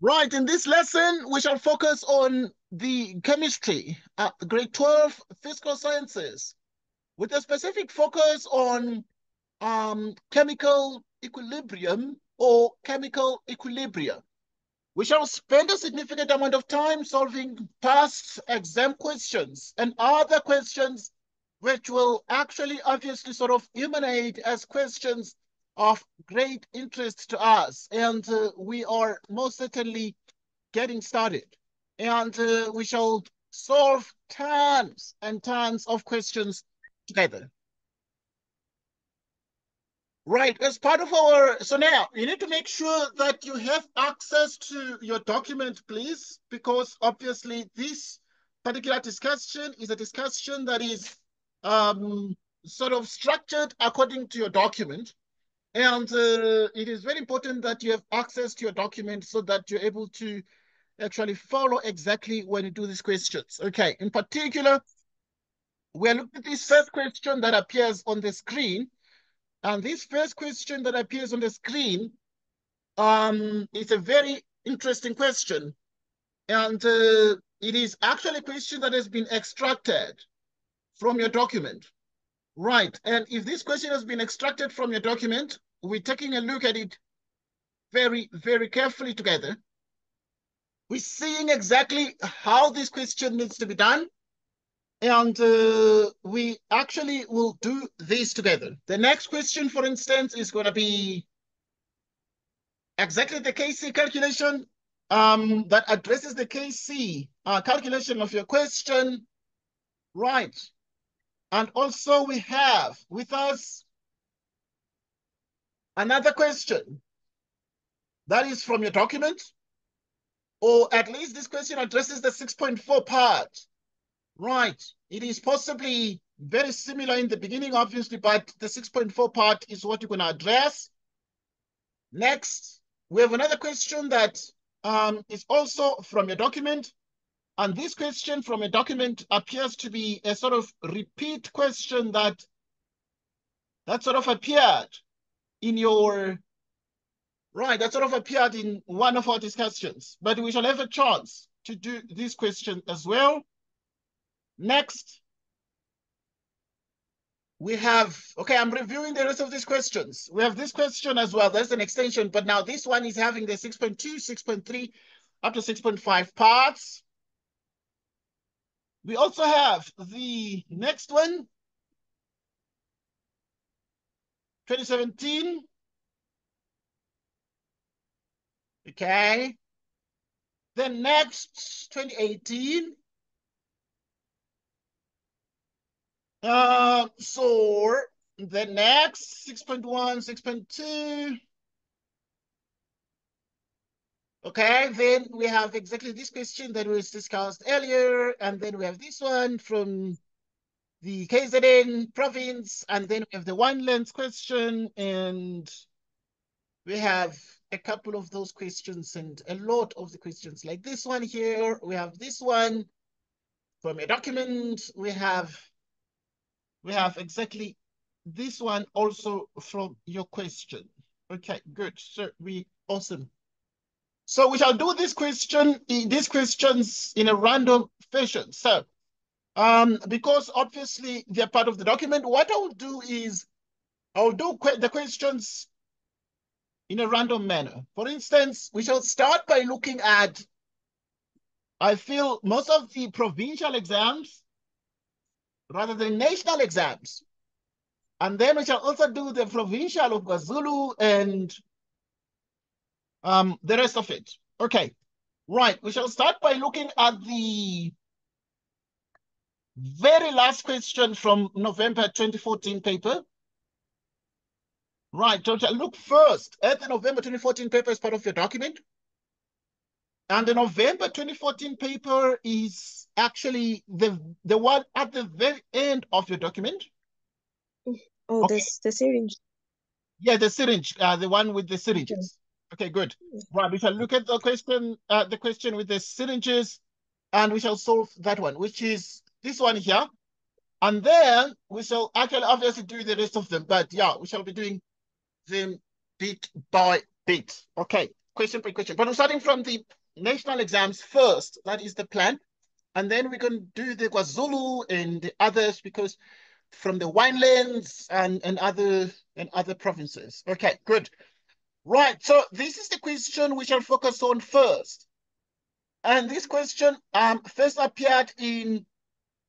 Right, in this lesson, we shall focus on the chemistry, grade 12 physical sciences, with a specific focus on chemical equilibrium or chemical equilibria. We shall spend a significant amount of time solving past exam questions and other questions which will actually obviously sort of emanate as questions of great interest to us. And we are most certainly getting started. And we shall solve tons and tons of questions together. Right, as part of so now you need to make sure that you have access to your document, please, because obviously this particular discussion is a discussion that is sort of structured according to your document. And it is very important that you have access to your document so that you're able to actually follow exactly when you do these questions. Okay, in particular, we're looking at this first question that appears on the screen. And this first question that appears on the screen is a very interesting question. And it is actually a question that has been extracted from your document. Right. And if this question has been extracted from your document, we're taking a look at it very, very carefully together. We're seeing exactly how this question needs to be done. And we actually will do this together. The next question, for instance, is going to be exactly the KC calculation that addresses the KC calculation of your question. Right. And also we have with us another question that is from your document, or at least this question addresses the 6.4 part. Right. It is possibly very similar in the beginning, obviously, but the 6.4 part is what you're going to address. Next, we have another question that is also from your document. And this question from a document appears to be a sort of repeat question that sort of appeared in your, right, that sort of appeared in one of our discussions. But we shall have a chance to do this question as well. Next, we have, okay, I'm reviewing the rest of these questions. We have this question as well. There's an extension, but now this one is having the 6.2, 6.3, up to 6.5 parts. We also have the next one, 2017. Okay. The next, 2018. So the next 6.1, 6.2. Okay, then we have exactly this question that was discussed earlier, and then we have this one from the KZN province, and then we have the one lens question, and we have a couple of those questions and a lot of the questions like this one here. We have this one from a document. We have exactly this one also from your question. Okay, good. So awesome. So we shall do these questions in a random fashion. So because obviously they're part of the document, what I will do is I'll do the questions in a random manner. For instance, we shall start by looking at, I feel, most of the provincial exams rather than national exams. And then we shall also do the provincial of KwaZulu and the rest of it. Okay, right. We shall start by looking at the very last question from November 2014 paper. Right, so look first at the November 2014 paper as part of your document. And the November 2014 paper is actually the one at the very end of your document. Oh, okay. the syringe. Yeah, the syringe, the one with the syringes. Okay, good. Right, we shall look at the question with the syringes, and we shall solve that one, which is this one here. And then we shall actually obviously do the rest of them, but yeah, we shall be doing them bit by bit. Okay, question by question. But we're starting from the national exams first. That is the plan. And then we can do the KwaZulu and the others because from the winelands and other provinces. Okay, good. Right, so this is the question we shall focus on first. And this question first appeared in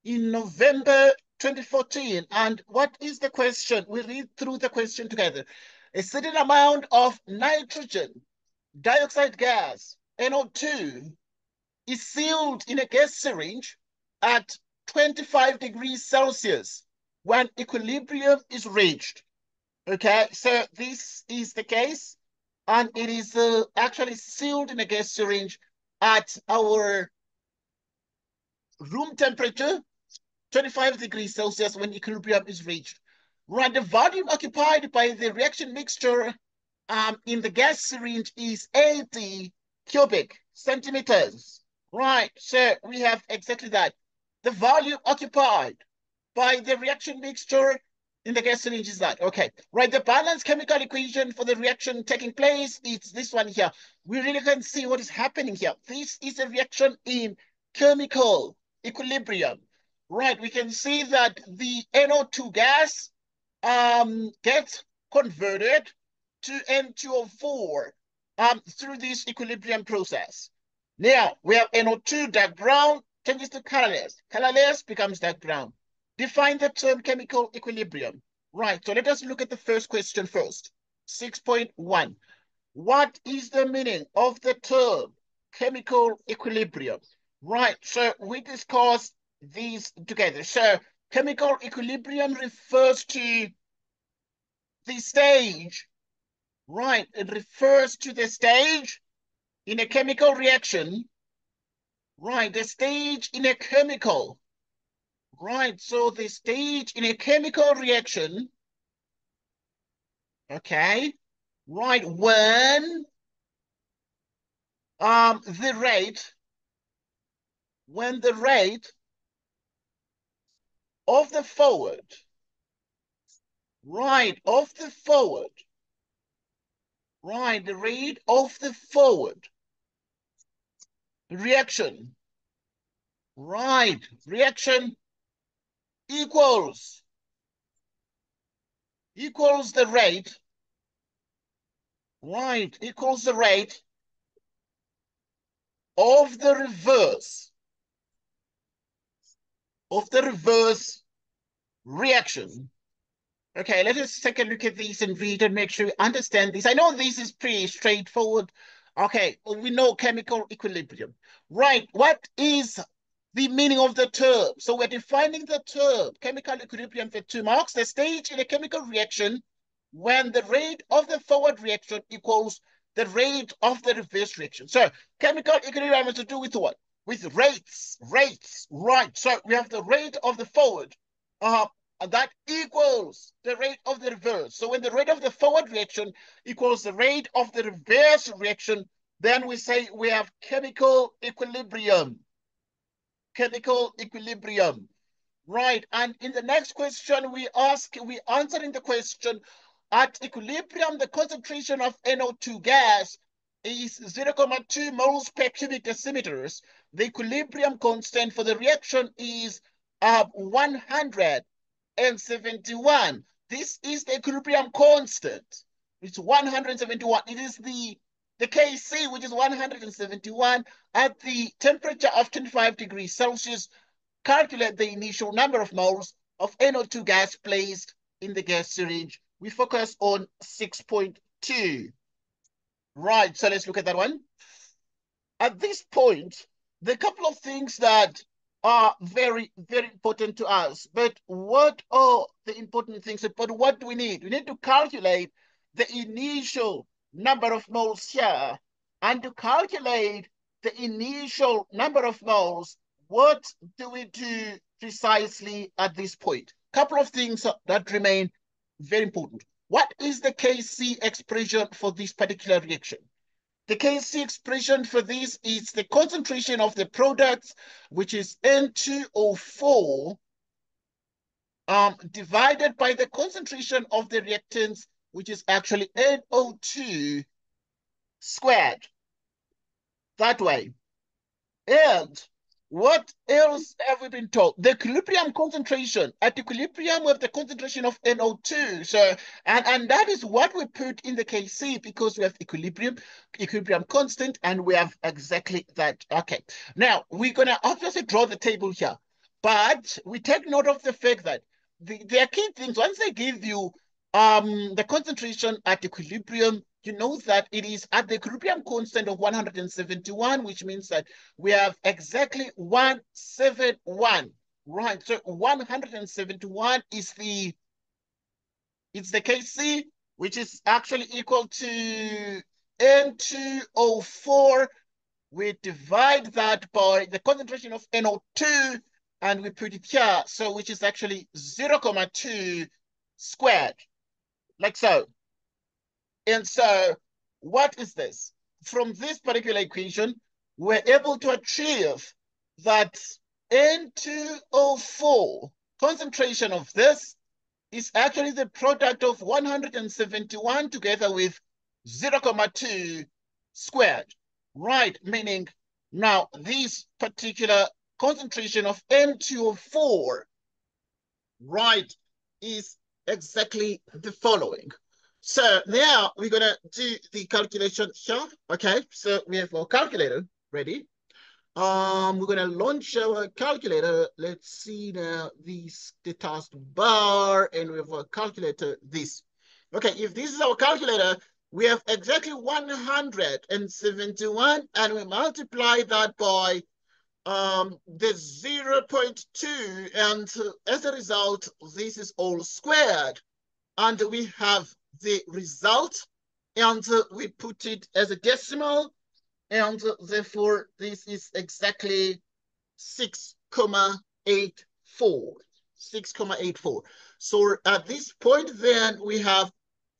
November 2014. And what is the question? We read through the question together. A certain amount of nitrogen dioxide gas, NO2, is sealed in a gas syringe at 25 degrees Celsius when equilibrium is reached. Okay, so this is the case, and it is actually sealed in a gas syringe at our room temperature, 25 degrees Celsius, when equilibrium is reached. Right, the volume occupied by the reaction mixture in the gas syringe is 80 cubic centimeters. Right, so we have exactly that. The volume occupied by the reaction mixture in the gas syringe is that. Okay, right, the balanced chemical equation for the reaction taking place, it's this one here. We really can see what is happening here. This is a reaction in chemical equilibrium. Right, we can see that the NO2 gas gets converted to N2O4 through this equilibrium process. Now, we have NO2 dark brown changes to colorless. Colorless becomes dark brown. Define the term chemical equilibrium. Right, so let us look at the first question first. 6.1. What is the meaning of the term chemical equilibrium? Right, so we discussed these together. So chemical equilibrium refers to the stage, right? It refers to the stage in a chemical reaction, right? The stage in a chemical, right? So the stage in a chemical reaction, okay, right? When the rate of the forward, right, of the forward, right, the rate of the forward reaction, right, reaction equals the rate, right, equals the rate of the reverse reaction. Okay, let us take a look at these and read and make sure we understand this. I know this is pretty straightforward. Okay, we know chemical equilibrium. Right, what is the meaning of the term? So we're defining the term chemical equilibrium for 2 marks, the stage in a chemical reaction when the rate of the forward reaction equals the rate of the reverse reaction. So chemical equilibrium has to do with what? With rates, right? So we have the rate of the forward, and that equals the rate of the reverse. So when the rate of the forward reaction equals the rate of the reverse reaction, then we say we have chemical equilibrium. Chemical equilibrium. Right, and in the next question, we answering the question, at equilibrium, the concentration of NO2 gas is 0.2 moles per cubic decimeters. The equilibrium constant for the reaction is 171. This is the equilibrium constant. It's 171. It is the Kc, which is 171 at the temperature of 25 degrees Celsius. Calculate the initial number of moles of NO2 gas placed in the gas syringe. We focus on 6.2. Right, so let's look at that one. At this point, there are a couple of things that are very, very important to us. But what are the important things? But what do we need? We need to calculate the initial number of moles here. And to calculate the initial number of moles, what do we do precisely at this point? Couple of things that remain very important. What is the Kc expression for this particular reaction? The Kc expression for this is the concentration of the products, which is N2O4, divided by the concentration of the reactants, which is actually NO2, squared. That way. And what else have we been told? The equilibrium concentration. At equilibrium, we have the concentration of NO2. So, and that is what we put in the Kc because we have equilibrium constant, and we have exactly that. Okay. Now, we're going to obviously draw the table here, but we take note of the fact that there are key things. Once they give you the concentration at equilibrium, you know that it is at the equilibrium constant of 171, which means that we have exactly 171, right? So 171 is the Kc, which is actually equal to N2O4. We divide that by the concentration of NO2, and we put it here, so which is actually 0,2 squared, like so. And so what is this? From this particular equation, we're able to achieve that N2O4 concentration of this is actually the product of 171 together with 0,2 squared, right? Meaning now this particular concentration of N2O4, right, is exactly the following. So now we're going to do the calculation here. Okay, so we have our calculator ready. We're going to launch our calculator. Let's see now the taskbar, and we have a calculator this. Okay, if this is our calculator, we have exactly 171, and we multiply that by the 0.2, and as a result, this is all squared. And we have the result, and we put it as a decimal, and therefore this is exactly 6,84. 6,84. So at this point, then we have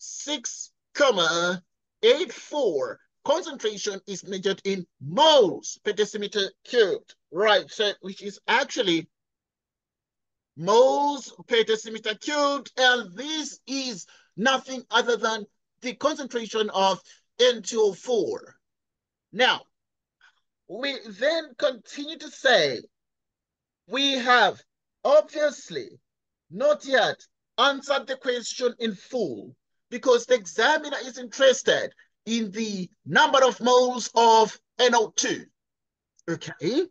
6,84. Concentration is measured in moles per decimeter cubed, right? So which is actually moles per decimeter cubed, and this is nothing other than the concentration of N2O4. Now, we then continue to say we have obviously not yet answered the question in full because the examiner is interested in the number of moles of NO2, okay,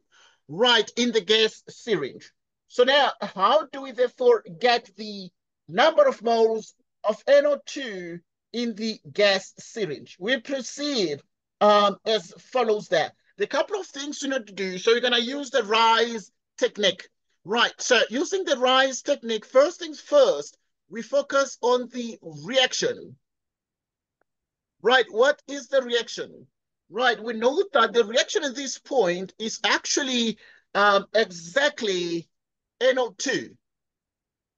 right, in the gas syringe. So now, how do we therefore get the number of moles of NO2 in the gas syringe? We proceed as follows there. The couple of things you need to do, so you're going to use the RISE technique. Right, so using the RISE technique, first things first, we focus on the reaction. Right, what is the reaction? Right, we know that the reaction at this point is actually exactly NO2.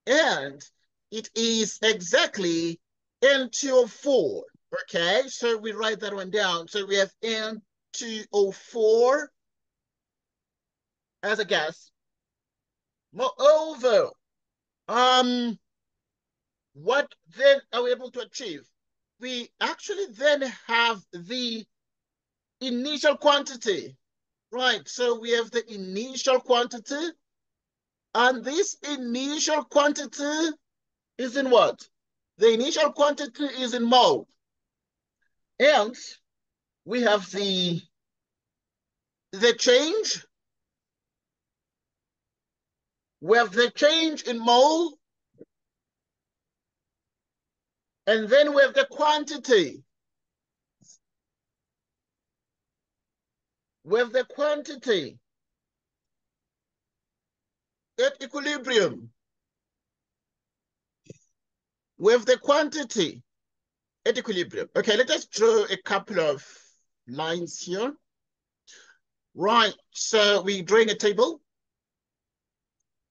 And it is exactly N2O4. Okay, so we write that one down. So we have N2O4 as a gas. Moreover, what then are we able to achieve? We actually then have the initial quantity, right? So we have the initial quantity, and this initial quantity is in what? The initial quantity is in mole. And we have the change. We have the change in mole. And then we have the quantity. We have the quantity at equilibrium. We have the quantity at equilibrium. Okay, let us draw a couple of lines here. Right, so we're drawing a table.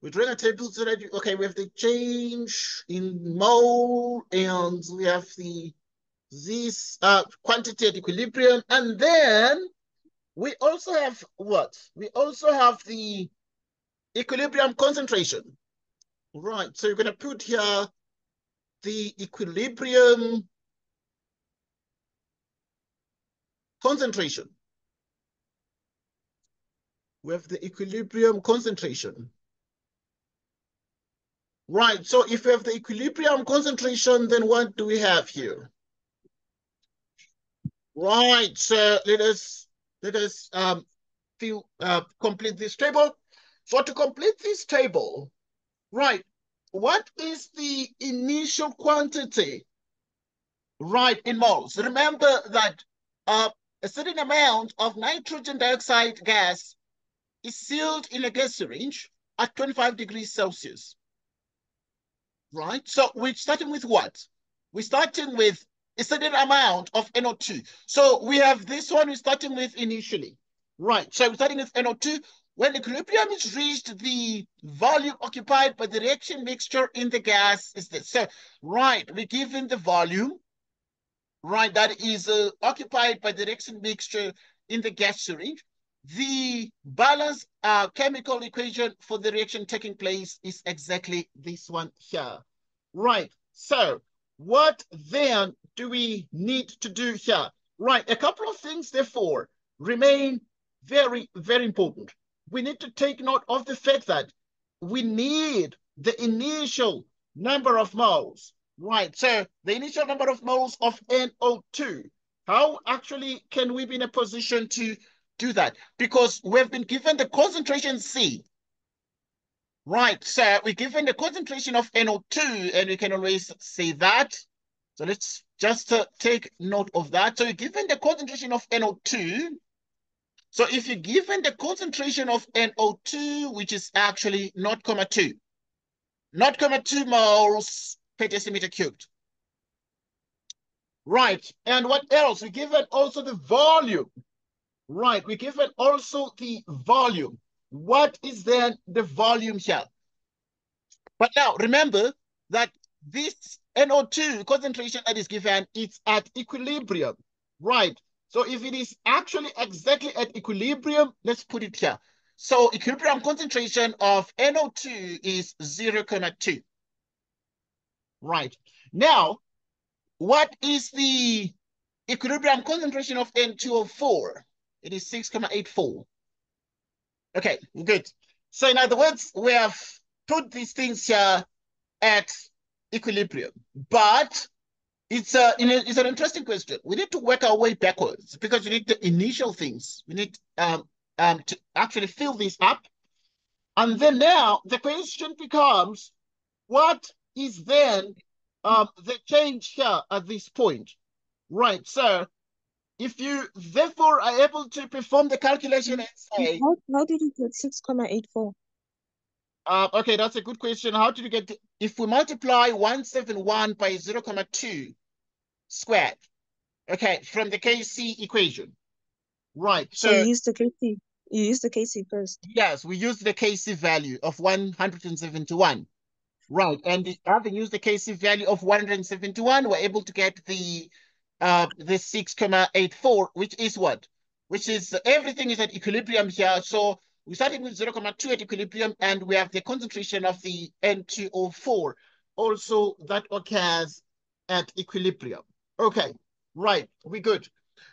We're drawing a table so that, okay, we have the change in mole, and we have this quantity at equilibrium, and then we also have what? We also have the equilibrium concentration. Right, so you're going to put here the equilibrium concentration. We have the equilibrium concentration. Right, so if we have the equilibrium concentration, then what do we have here? Right, so let us complete this table. So to complete this table, right, what is the initial quantity, right, in moles? Remember that a certain amount of nitrogen dioxide gas is sealed in a gas syringe at 25 degrees Celsius. Right? So we're starting with what? We're starting with a certain amount of NO2. So we have this one we're starting with initially. Right. So we're starting with NO2. When equilibrium is reached, the volume occupied by the reaction mixture in the gas is this. So, right, we're given the volume, right, that is occupied by the reaction mixture in the gas syringe. The balanced chemical equation for the reaction taking place is exactly this one here. Right, so what then do we need to do here? Right, a couple of things, therefore, remain very, very important. We need to take note of the fact that we need the initial number of moles. Right, so the initial number of moles of NO2. How actually can we be in a position to do that? Because we've been given the concentration C. Right, so we're given the concentration of NO2, and we can always say that. So let's just take note of that. So you're given the concentration of NO2. So if you're given the concentration of NO2, which is actually 0.2, 0.2 moles per decimeter cubed. Right, and what else? We're given also the volume. Right, we're given also the volume. What is then the volume here? But now remember that this NO2 concentration that is given, it's at equilibrium. Right, so if it is actually exactly at equilibrium, let's put it here. So equilibrium concentration of NO2 is 0.2. Right, now what is the equilibrium concentration of N2O4? It is 6.84. Okay, good. So in other words, we have put these things here at equilibrium, but it's an interesting question. We need to work our way backwards because we need the initial things. We need to actually fill this up, and then now the question becomes, what is then the change here at this point? Right. So if you therefore are able to perform the calculation and say, How did you get 6.84? okay, that's a good question. How did you get, if we multiply 171 by 0.2 squared, okay, from the KC equation, right? So you use the KC. You use the KC first. Yes, we use the KC value of 171, right? And having used the KC value of 171, we're able to get the 6.84, which is what? Which is everything is at equilibrium here. So we're starting with 0.2 at equilibrium, and we have the concentration of the N2O4 also that occurs at equilibrium. Okay, right, we're good.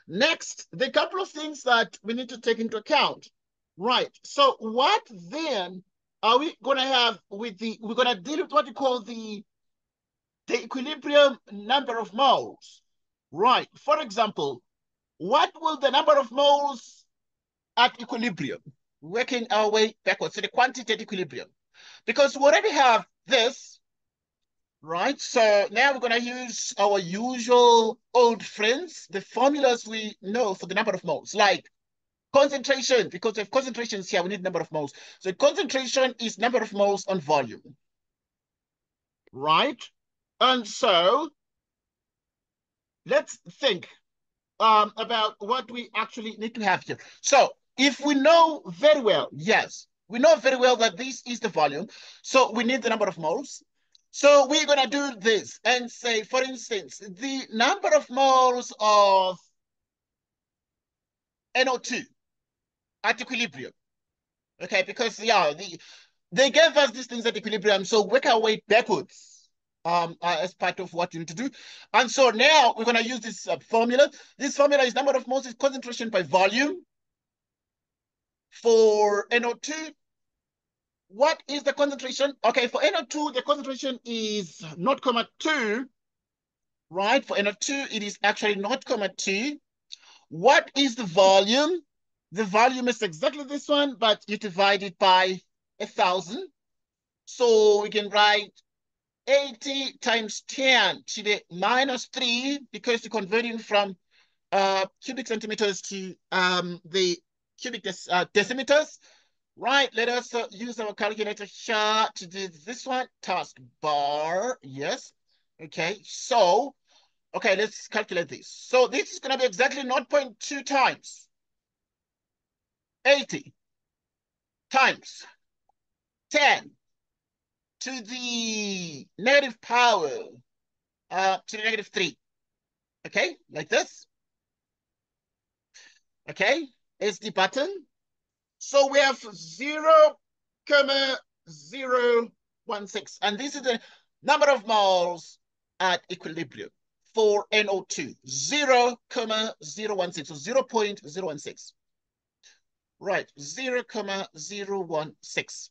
Next, the couple of things that we need to take into account. Right, so what then are we going to have with the, we're going to deal with what we call the equilibrium number of moles. Right, for example, what will the number of moles at equilibrium? Working our way backwards, so the quantity at equilibrium. Because we already have this, right? So now we're going to use our usual old friends, the formulas we know for the number of moles, like concentration, because we have concentrations here, we need number of moles. So concentration is number of moles on volume, right? And so let's think about what we actually need to have here. So if we know very well, yes, we know very well that this is the volume. So we need the number of moles. So we're going to do this and say, for instance, the number of moles of NO2 at equilibrium. Okay, because yeah, they gave us these things at equilibrium. So work our way backwards. as part of what you need to do. And so now we're going to use this formula. This formula is number of moles is concentration by volume for NO2. What is the concentration? Okay, for NO2, the concentration is 0.2, right? For NO2, it is actually 0.2. What is the volume? The volume is exactly this one, but you divide it by 1,000. So we can write 80 times 10 to the minus 3, because you're converting from cubic centimeters to the cubic decimeters. Right, let us use our calculator here to do this one. Task bar, yes. Okay, so, okay, let's calculate this. So this is going to be exactly 0.2 times 80 times 10 to the negative power to the negative 3. Okay, like this. Okay, is the button. So we have 0.016, and this is the number of moles at equilibrium for NO2, 0.016, so 0.016. Right, 0.016.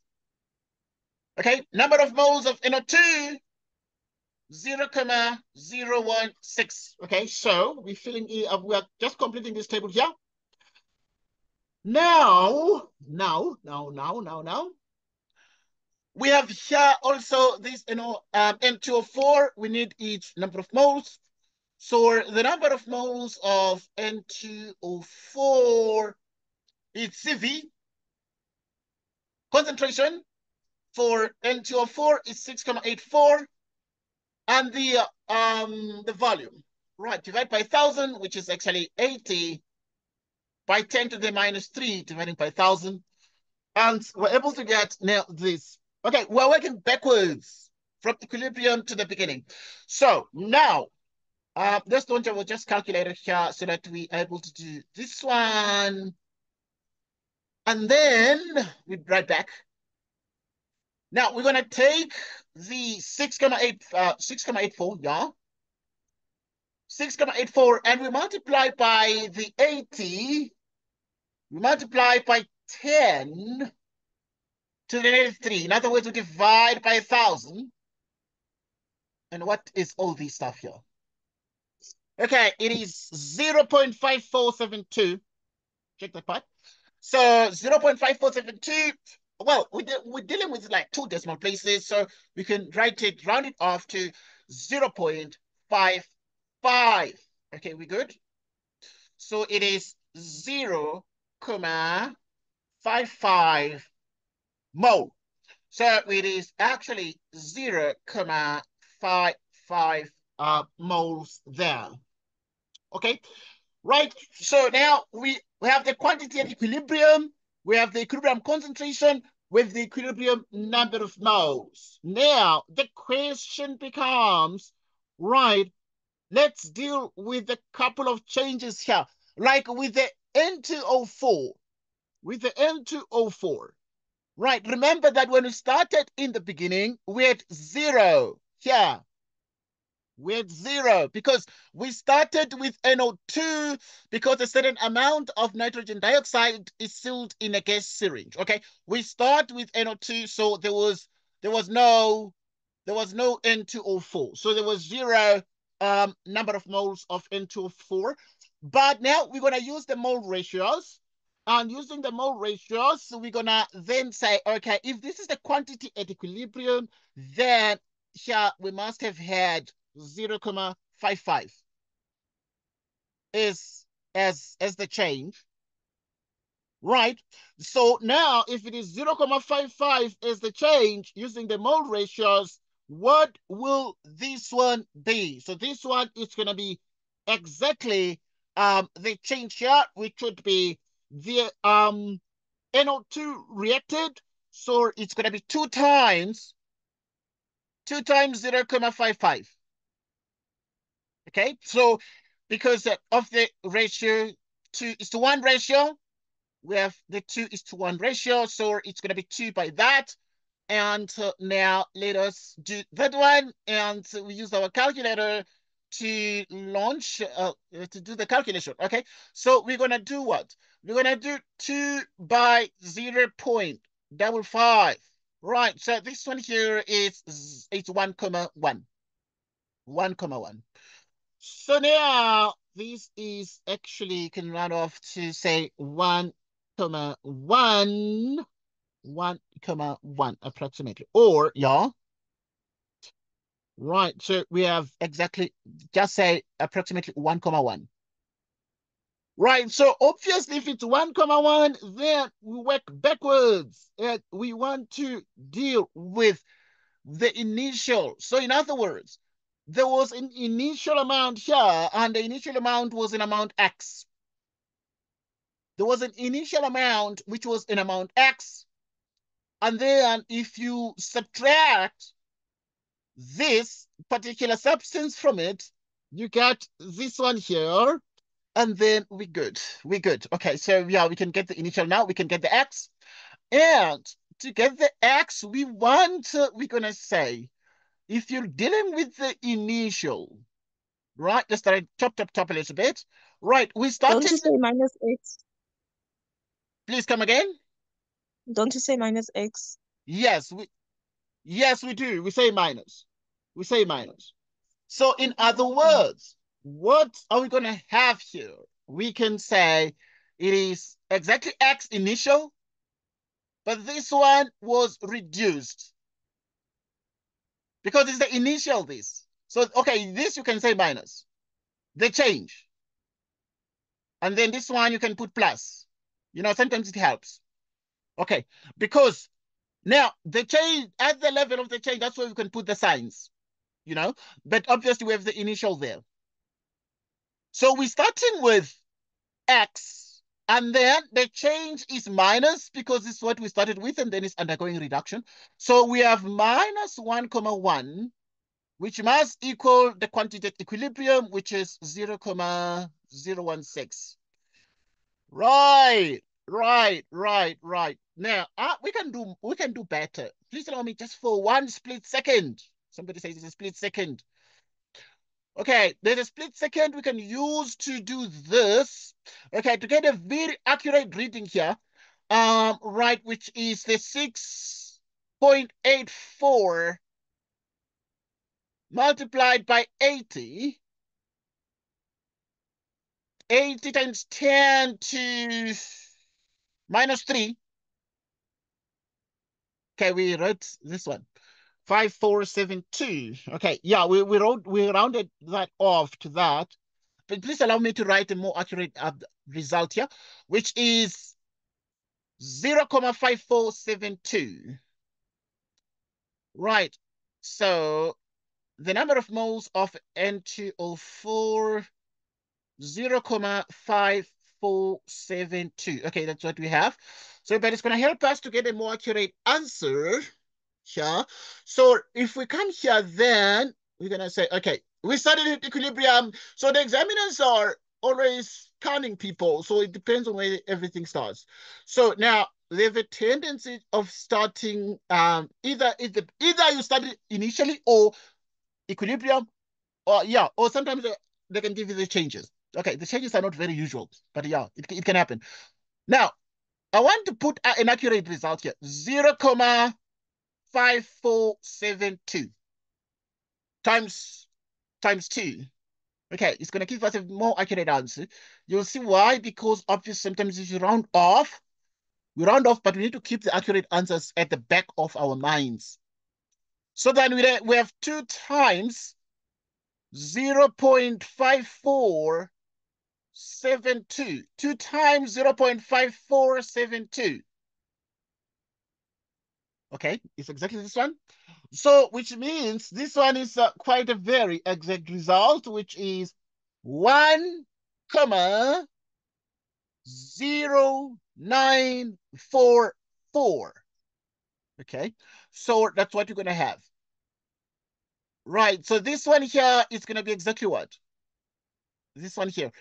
Okay, number of moles of NO2, 0.016. Okay, so we're filling in, we are just completing this table here. Now, we have here also this, N2O4. We need its number of moles. So the number of moles of N2O4 is CV. Concentration for N2O4 is 6.84, and the volume, right, divide by 1,000, which is actually 80 by 10 to the minus 3 dividing by 1,000, and we're able to get now this. Okay, we're working backwards from equilibrium to the beginning. So now, this one we'll just calculate it here so that we're able to do this one. And then we'll be right back. Now we're gonna take the 6.84, yeah? 6.84, and we multiply by the 80, we multiply by 10 to the negative 3. In other words, we divide by 1,000. And what is all this stuff here? Okay, it is 0.5472. Check that part. So 0.5472. Well, we're dealing with like 2 decimal places, so we can round it off to 0.55. Okay, we good? So it is 0.55 mole. So it is actually 0.55 moles there. Okay, right? So now we have the quantity at equilibrium, we have the equilibrium concentration with the equilibrium number of moles. Now the question becomes, right, let's deal with a couple of changes here. Like with the N2O4, right? Remember that when we started in the beginning, we had 0 here. We had 0 because we started with NO2 because a certain amount of nitrogen dioxide is sealed in a gas syringe. Okay, we start with NO2, so there was no N2O4, so there was 0 number of moles of N2O4. But now we're gonna use the mole ratios. And using the mole ratios, we're gonna then say, okay, if this is the quantity at equilibrium, then here we must have had 0.55 as the change, right? So now if it is 0.55 as the change using the mole ratios, what will this one be? So this one is going to be exactly the change here, which would be the NO2 reacted. So it's going to be 2 times 0.55. Okay, so because of the ratio 2:1 ratio, we have the 2:1 ratio, so it's going to be 2 by that. And now let us do that one. And we use our calculator to launch, to do the calculation. Okay, so we're going to do what? We're going to do 2 by 0.55. Right, so this one here is it's 1, 1. 1, 1. So now this is actually can run off to say 1, 1, 1, 1 approximately. Or yeah. Right, so we have exactly just say approximately 1, 1. Right, so obviously if it's 1, 1, then we work backwards. And we want to deal with the initial. So in other words, there was an initial amount here, and the initial amount was an amount X. There was an initial amount which was an amount X. And then if you subtract this particular substance from it, you get this one here, and then we're good. We're good. Okay, so yeah, we can get the initial now. We can get the X. And to get the X, we're going to say, if you're dealing with the initial, right? Let's start top a little bit. Right, we Don't started. you say minus X? Please come again. Don't you say minus X? Yes, we do. We say minus. We say minus. So in other words, what are we going to have here? We can say it is exactly X initial, but this one was reduced because it's the initial this. So, okay, this you can say minus, the change. And then this one you can put plus. You know, sometimes it helps. Okay, because now the change, at the level of the change, that's where you can put the signs, you know, but obviously we have the initial there. So we're starting with X, and then the change is minus because it's what we started with, and then it's undergoing reduction. So we have minus 1, 1, which must equal the quantity at equilibrium, which is 0, 0.016. Right. Now, we can do better. Please allow me just for 1 split second. Somebody says it's a split second. Okay, there's a split second we can use to do this. Okay, to get a very accurate reading here, right, which is the 6.84 multiplied by 80. 80 times 10 to minus 3. Okay, we wrote this one. 5472. Okay, yeah, we rounded that off to that. But please allow me to write a more accurate result here, which is 0.5472. Right. So the number of moles of N2O4, 0.5472. Okay, that's what we have. So, but it's going to help us to get a more accurate answer here. So if we come here, then we're going to say, okay, we started at equilibrium. So the examiners are always counting people. So it depends on where everything starts. So now they have a tendency of starting either you started initially or equilibrium, or yeah, or sometimes they can give you the changes. Okay, the changes are not very usual, but yeah, it can happen. Now, I want to put an accurate result here. 0.5472 times 2. Okay, it's going to give us a more accurate answer. You'll see why, because obviously sometimes if you round off, but we need to keep the accurate answers at the back of our minds. So then we have 2 times 0.5472. 2 times 0.5472. Okay, it's exactly this one. So, which means this one is quite a very exact result, which is 1, 0.944. Okay, so that's what you're going to have. Right, so this one here is going to be exactly what? This one here.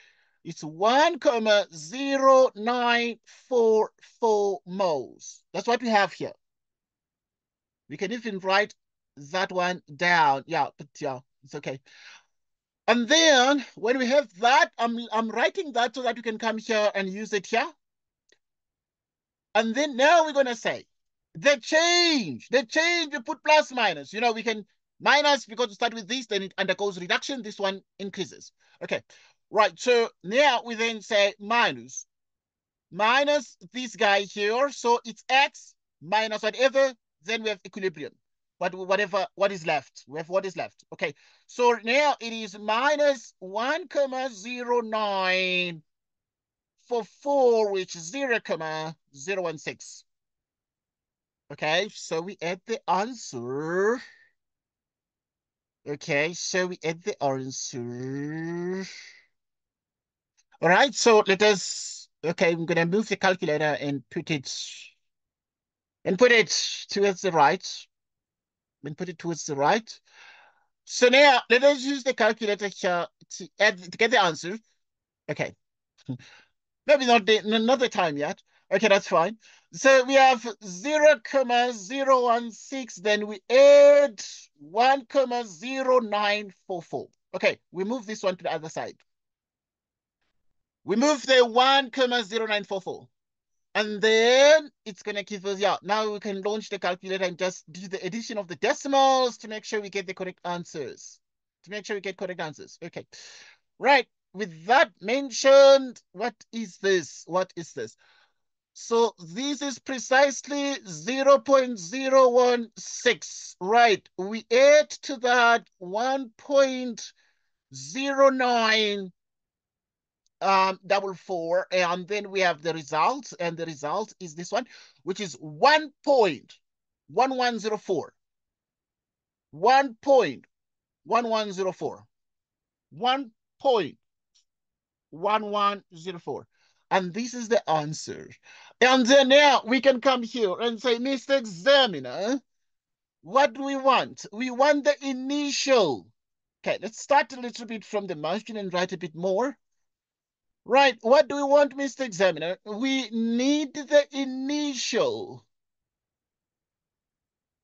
It's 1,0944 moles. That's what we have here. We can even write that one down. Yeah, but yeah, it's okay. And then when we have that, I'm writing that so that you can come here and use it here. And then now we're going to say the change, we put plus minus. You know, we can minus because we start with this, then it undergoes reduction. This one increases. Okay, right. So now we then say minus this guy here. So it's x minus whatever. Then we have equilibrium. What is left? We have what is left. Okay, so now it is minus 1,0944, which is 0,016. Okay, so we add the answer. Okay, so we add the answer. All right, so let us, okay, I'm gonna move the calculator and put it towards the right. And put it towards the right. So now let us use the calculator here to get the answer. Okay. Maybe not the time yet. Okay, that's fine. So we have 0,016, then we add 1,0944. Okay, we move this one to the other side. We move the 1,0944. And then it's going to give us, yeah, now we can launch the calculator and just do the addition of the decimals to make sure we get the correct answers. Okay, right. With that mentioned, what is this? So this is precisely 0.016, right? We add to that 1.09 44, and then we have the result, and the result is this one, which is 1.1104. 1.1104. 1.1104. And this is the answer. And then now we can come here and say, Mr. Examiner, what do we want? We want the initial. Okay, let's start a little bit from the margin and write a bit more. Right, what do we want, Mr. Examiner? We need the initial.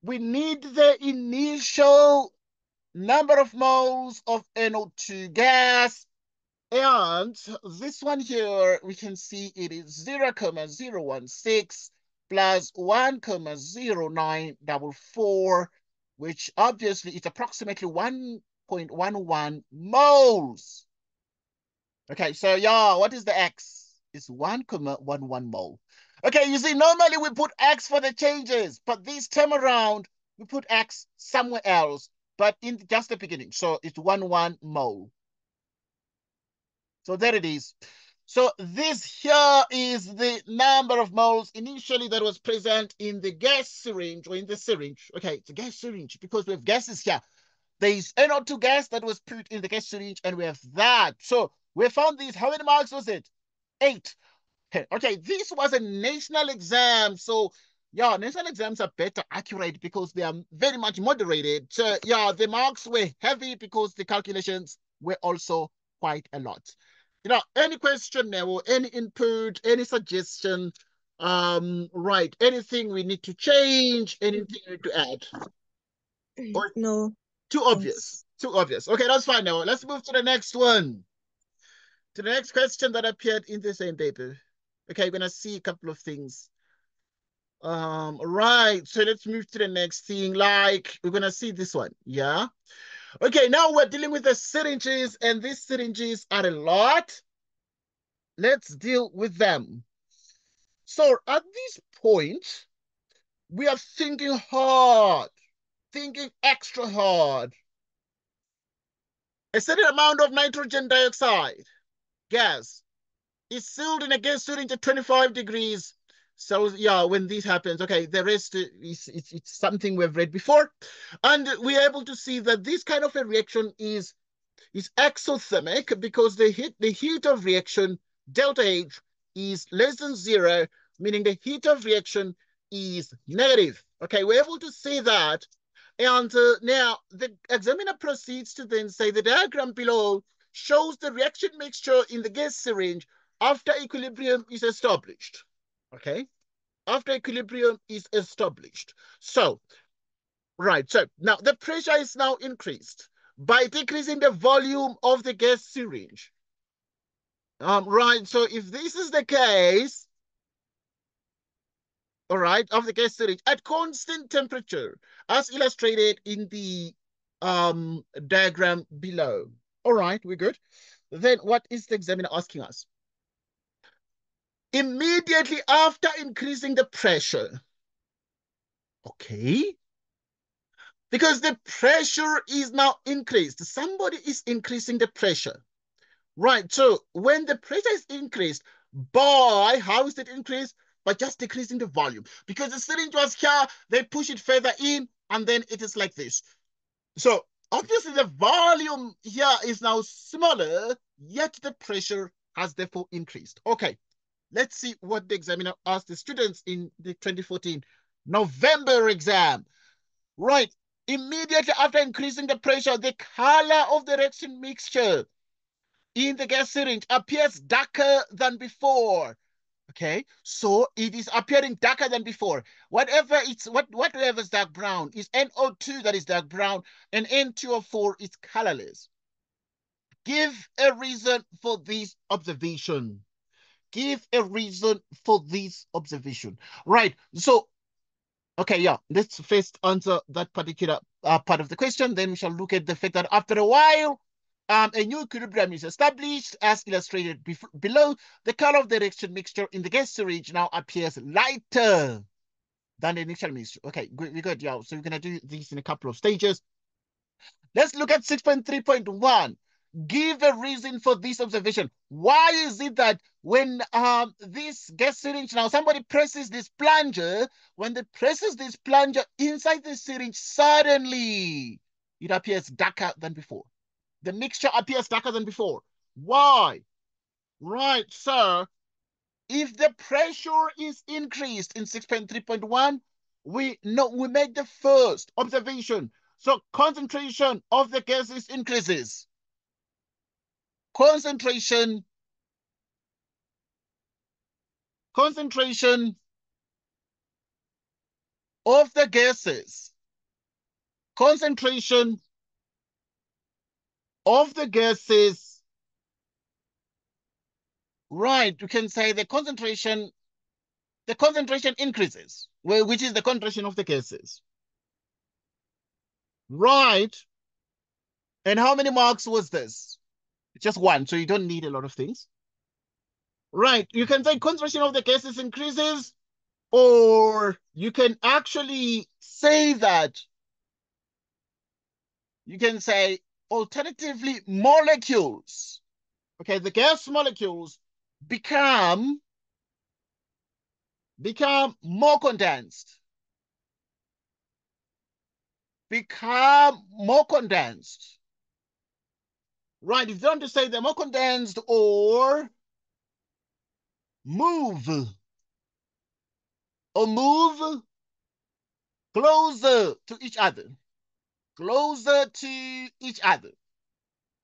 We need the initial number of moles of NO2 gas. And this one here, we can see it is 0,016 plus 1,0944, which obviously is approximately 1.11 moles. Okay, so yeah, what is the X? It's 1,11 mole. Okay, you see, normally we put X for the changes, but this time around, we put X somewhere else, but in just the beginning. So it's 1 mole. So there it is. So this here is the number of moles initially that was present in the gas syringe or in the syringe. Okay, it's a gas syringe because we have gases here. There is NO2 gas that was put in the gas syringe, and we have that. So we found these. How many marks was it? 8. Okay, this was a national exam. So yeah, national exams are better accurate because they are very much moderated. So yeah, the marks were heavy because the calculations were also quite a lot. You know, any question now or any input, any suggestion, right, anything we need to change, anything we need to add? Or No. too obvious. Too obvious. Okay, that's fine now. Let's move to the next one. To the next question that appeared in the same paper. Okay, we're gonna see a couple of things. Right. So let's move to the next thing. Like we're gonna see this one. Yeah. Okay, now we're dealing with the syringes, and these syringes are a lot. Let's deal with them. So at this point, we are thinking hard, thinking extra hard. A certain amount of nitrogen dioxide gas is sealed in a gas syringe at 25 degrees. So yeah, when this happens, okay, the rest is it's something we've read before. And we're able to see that this kind of a reaction is exothermic because the heat of reaction, delta H, is less than 0, meaning the heat of reaction is negative. Okay, we're able to see that. And now the examiner proceeds to then say the diagram below shows the reaction mixture in the gas syringe after equilibrium is established. Okay, after equilibrium is established. So Right. So now the pressure is now increased by decreasing the volume of the gas syringe. Right. So if this is the case, all right, of the gas syringe at constant temperature, as illustrated in the diagram below. All right, we're good. Then what is the examiner asking us? Immediately after increasing the pressure. Okay. Because the pressure is now increased. Somebody is increasing the pressure. Right. So when the pressure is increased by, how is it increased? By just decreasing the volume. Because the syringe was here, they push it further in, and then it is like this. So obviously the volume here is now smaller, yet the pressure has therefore increased. Okay, let's see what the examiner asked the students in the 2014 November exam. Right, immediately after increasing the pressure, the color of the reaction mixture in the gas syringe appears darker than before. Okay, so it is appearing darker than before. Whatever is dark brown is NO2 that is dark brown, and N2O4 is colorless. Give a reason for this observation. Give a reason for this observation. Right. So, okay, yeah. Let's first answer that particular part of the question. Then we shall look at the fact that after a while, a new equilibrium is established, as illustrated below. The color of the reaction mixture in the gas syringe now appears lighter than the initial mixture. Okay, we're good, yeah. So we're going to do these in a couple of stages. Let's look at 6.3.1. Give a reason for this observation. Why is it that when this gas syringe, now somebody presses this plunger, when they presses this plunger inside the syringe, suddenly it appears darker than before? The mixture appears darker than before. Why? Right, sir. If the pressure is increased in 6.3.1, we made the first observation. So concentration of the gases increases. Concentration of the gases. Concentration of the gases. Right, you can say the concentration increases, which is the concentration of the gases. Right. And how many marks was this? Just one, so you don't need a lot of things. Right, you can say concentration of the gases increases, or you can actually say that, you can say alternatively molecules. Okay, the gas molecules become more condensed. Become more condensed. Right, if you want to say they're more condensed, or move closer to each other. Closer to each other.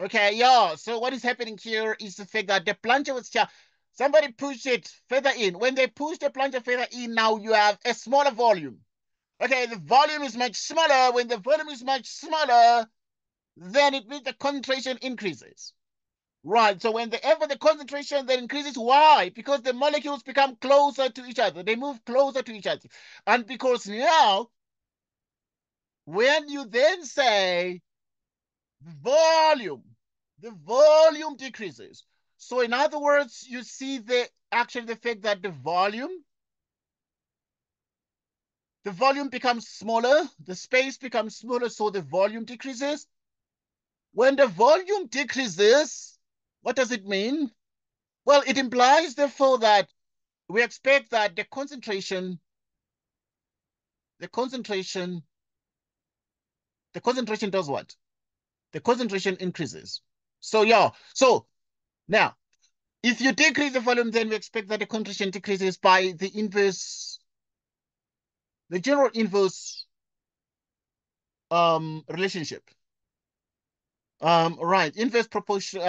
Okay, yeah. So what is happening here is the fact that the plunger was here. Somebody pushed it further in. When they push the plunger further in, now you have a smaller volume. Okay, the volume is much smaller. When the volume is much smaller, then it means the concentration increases. Right, so whenever the concentration then increases, why? Because the molecules become closer to each other. They move closer to each other. And because now, when you then say volume, the volume decreases. So in other words, you see the fact that the volume becomes smaller, the space becomes smaller, so the volume decreases. When the volume decreases, what does it mean? Well, it implies, therefore, that we expect that the concentration does what? The concentration increases. So yeah, so now, if you decrease the volume, then we expect that the concentration decreases by the inverse, the general inverse relationship. Right, inverse proportion,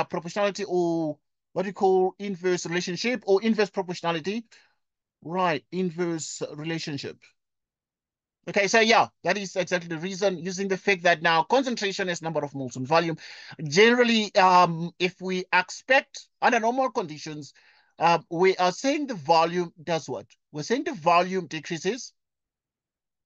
proportionality, or what do you call inverse relationship, or inverse proportionality. Right, inverse relationship. Okay, so yeah, that is exactly the reason, using the fact that now concentration is number of moles on volume. Generally, if we expect under normal conditions, we are saying the volume does what? We're saying the volume decreases.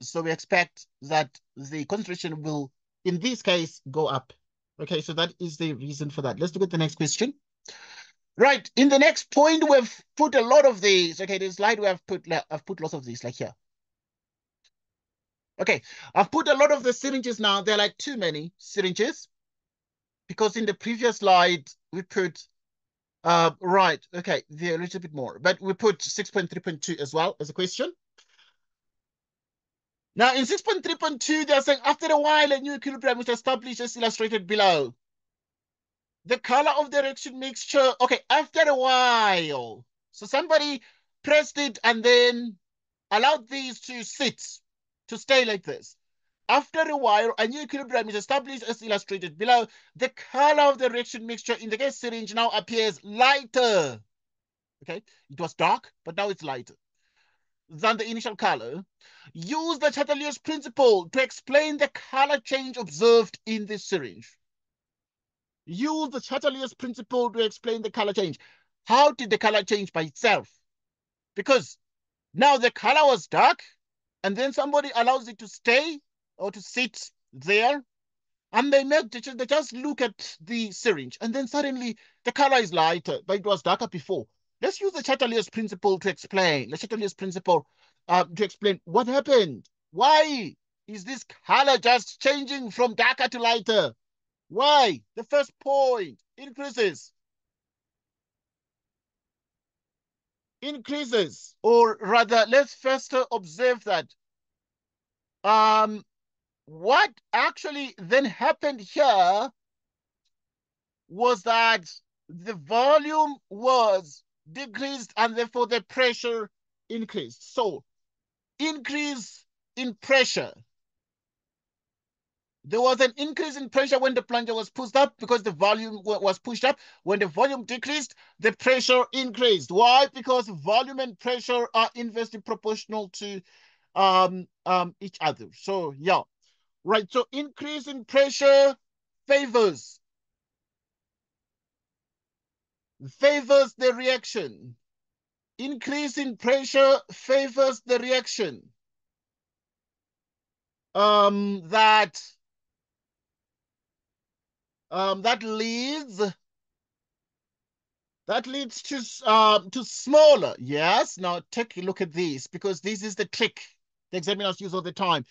So we expect that the concentration will, in this case, go up. Okay, so that is the reason for that. Let's look at the next question. Right, in the next point, we've put a lot of these. Okay, this slide I've put lots of these, like here. Okay, I've put a lot of the syringes now. They're like too many syringes because in the previous slide we put right. Okay, they're a little bit more, but we put 6.3.2 as well as a question. Now in 6.3.2, they're saying after a while a new equilibrium is established as illustrated below. The color of the reaction mixture. Okay, after a while. So somebody pressed it and then allowed these to sit, to stay like this. After a while, a new equilibrium is established as illustrated below. The color of the reaction mixture in the gas syringe now appears lighter. Okay, it was dark, but now it's lighter than the initial color. Use the Chateliers principle to explain the color change observed in this syringe. Use the Chateliers principle to explain the color change. How did the color change by itself? Because now the color was dark, and then somebody allows it to stay or to sit there, and they just look at the syringe, and then suddenly the color is lighter, but it was darker before. Let's use the Chateliers principle to explain. The Chateliers principle to explain what happened. Why is this color just changing from darker to lighter? Why? The first point, increases. Increases, or rather, let's first observe that what actually then happened here was that the volume was decreased and therefore the pressure increased. So increase in pressure. There was an increase in pressure when the plunger was pushed up because the volume was pushed up. When the volume decreased, the pressure increased. Why? Because volume and pressure are inversely proportional to each other. So yeah, right. So increase in pressure favors the reaction. Increase in pressure favors the reaction. That leads to smaller. Yes. Now take a look at this, because this is the trick the examiners use all the time.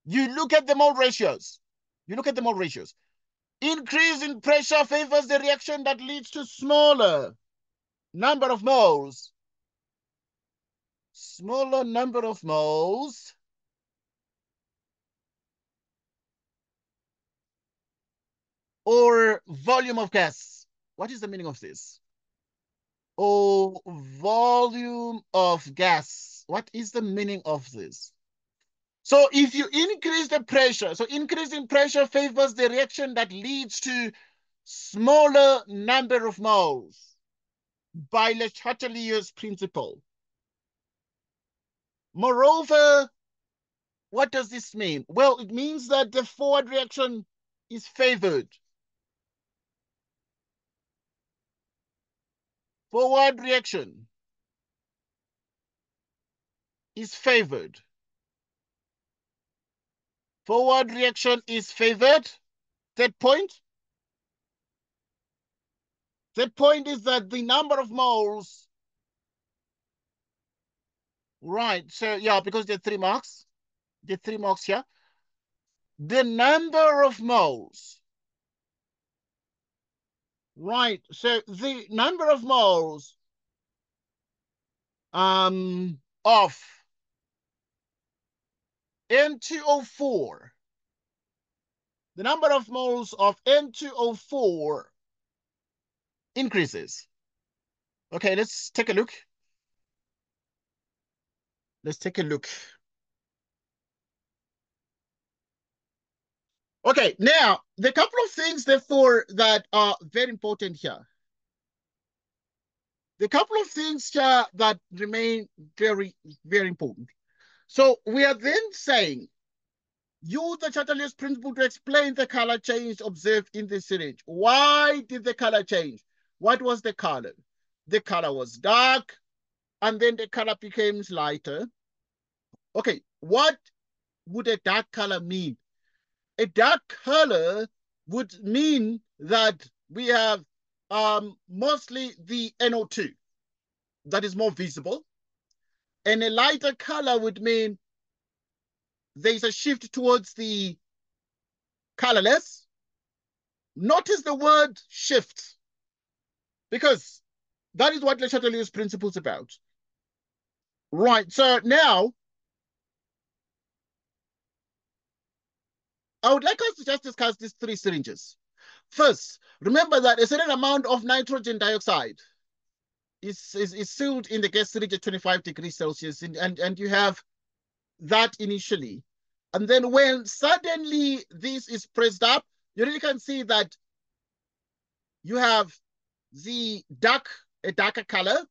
You look at the mole ratios. You look at the mole ratios. Increase in pressure favors the reaction that leads to smaller number of moles. Smaller number of moles or volume of gas. What is the meaning of this? Or volume of gas. What is the meaning of this? So if you increase the pressure, so increasing pressure favors the reaction that leads to smaller number of moles by Le Chatelier's principle. Moreover, what does this mean? Well, it means that the forward reaction is favored. Forward reaction is favored. Forward reaction is favored. That point? The point is that the number of moles, right? So yeah, because there are 3 marks, the 3 marks here. The number of moles, right? So the number of moles of N2O4, the number of moles of N2O4 increases. Okay, let's take a look. Let's take a look. Okay, now the couple of things therefore that are very important here. The couple of things here that remain very, very important. So we are then saying, use the Chatterley's principle to explain the color change observed in the syringe. Why did the color change? What was the color? The color was dark, and then the color became lighter. Okay, what would a dark color mean? A dark color would mean that we have mostly the NO2 that is more visible. And a lighter color would mean there's a shift towards the colorless. Notice the word shift, because that is what Le Chatelier's principle is about. Right, so now, I would like us to just discuss these three syringes. First, remember that a certain amount of nitrogen dioxide is sealed in the gas syringe at 25 degrees Celsius, and you have that initially. And then when suddenly this is pressed up, you really can see that you have a darker color,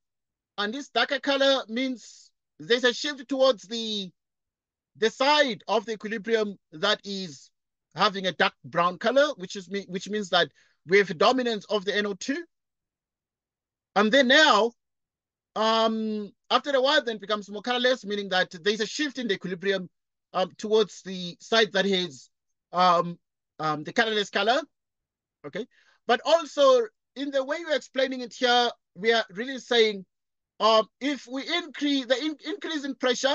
and this darker color means there's a shift towards the side of the equilibrium that is having a dark brown color, which means that we have a dominance of the NO2. And then now, after a while, then it becomes more colorless, meaning that there's a shift in the equilibrium towards the side that has the colorless color. Okay, but also in the way you're explaining it here, we are really saying if we increase increase in pressure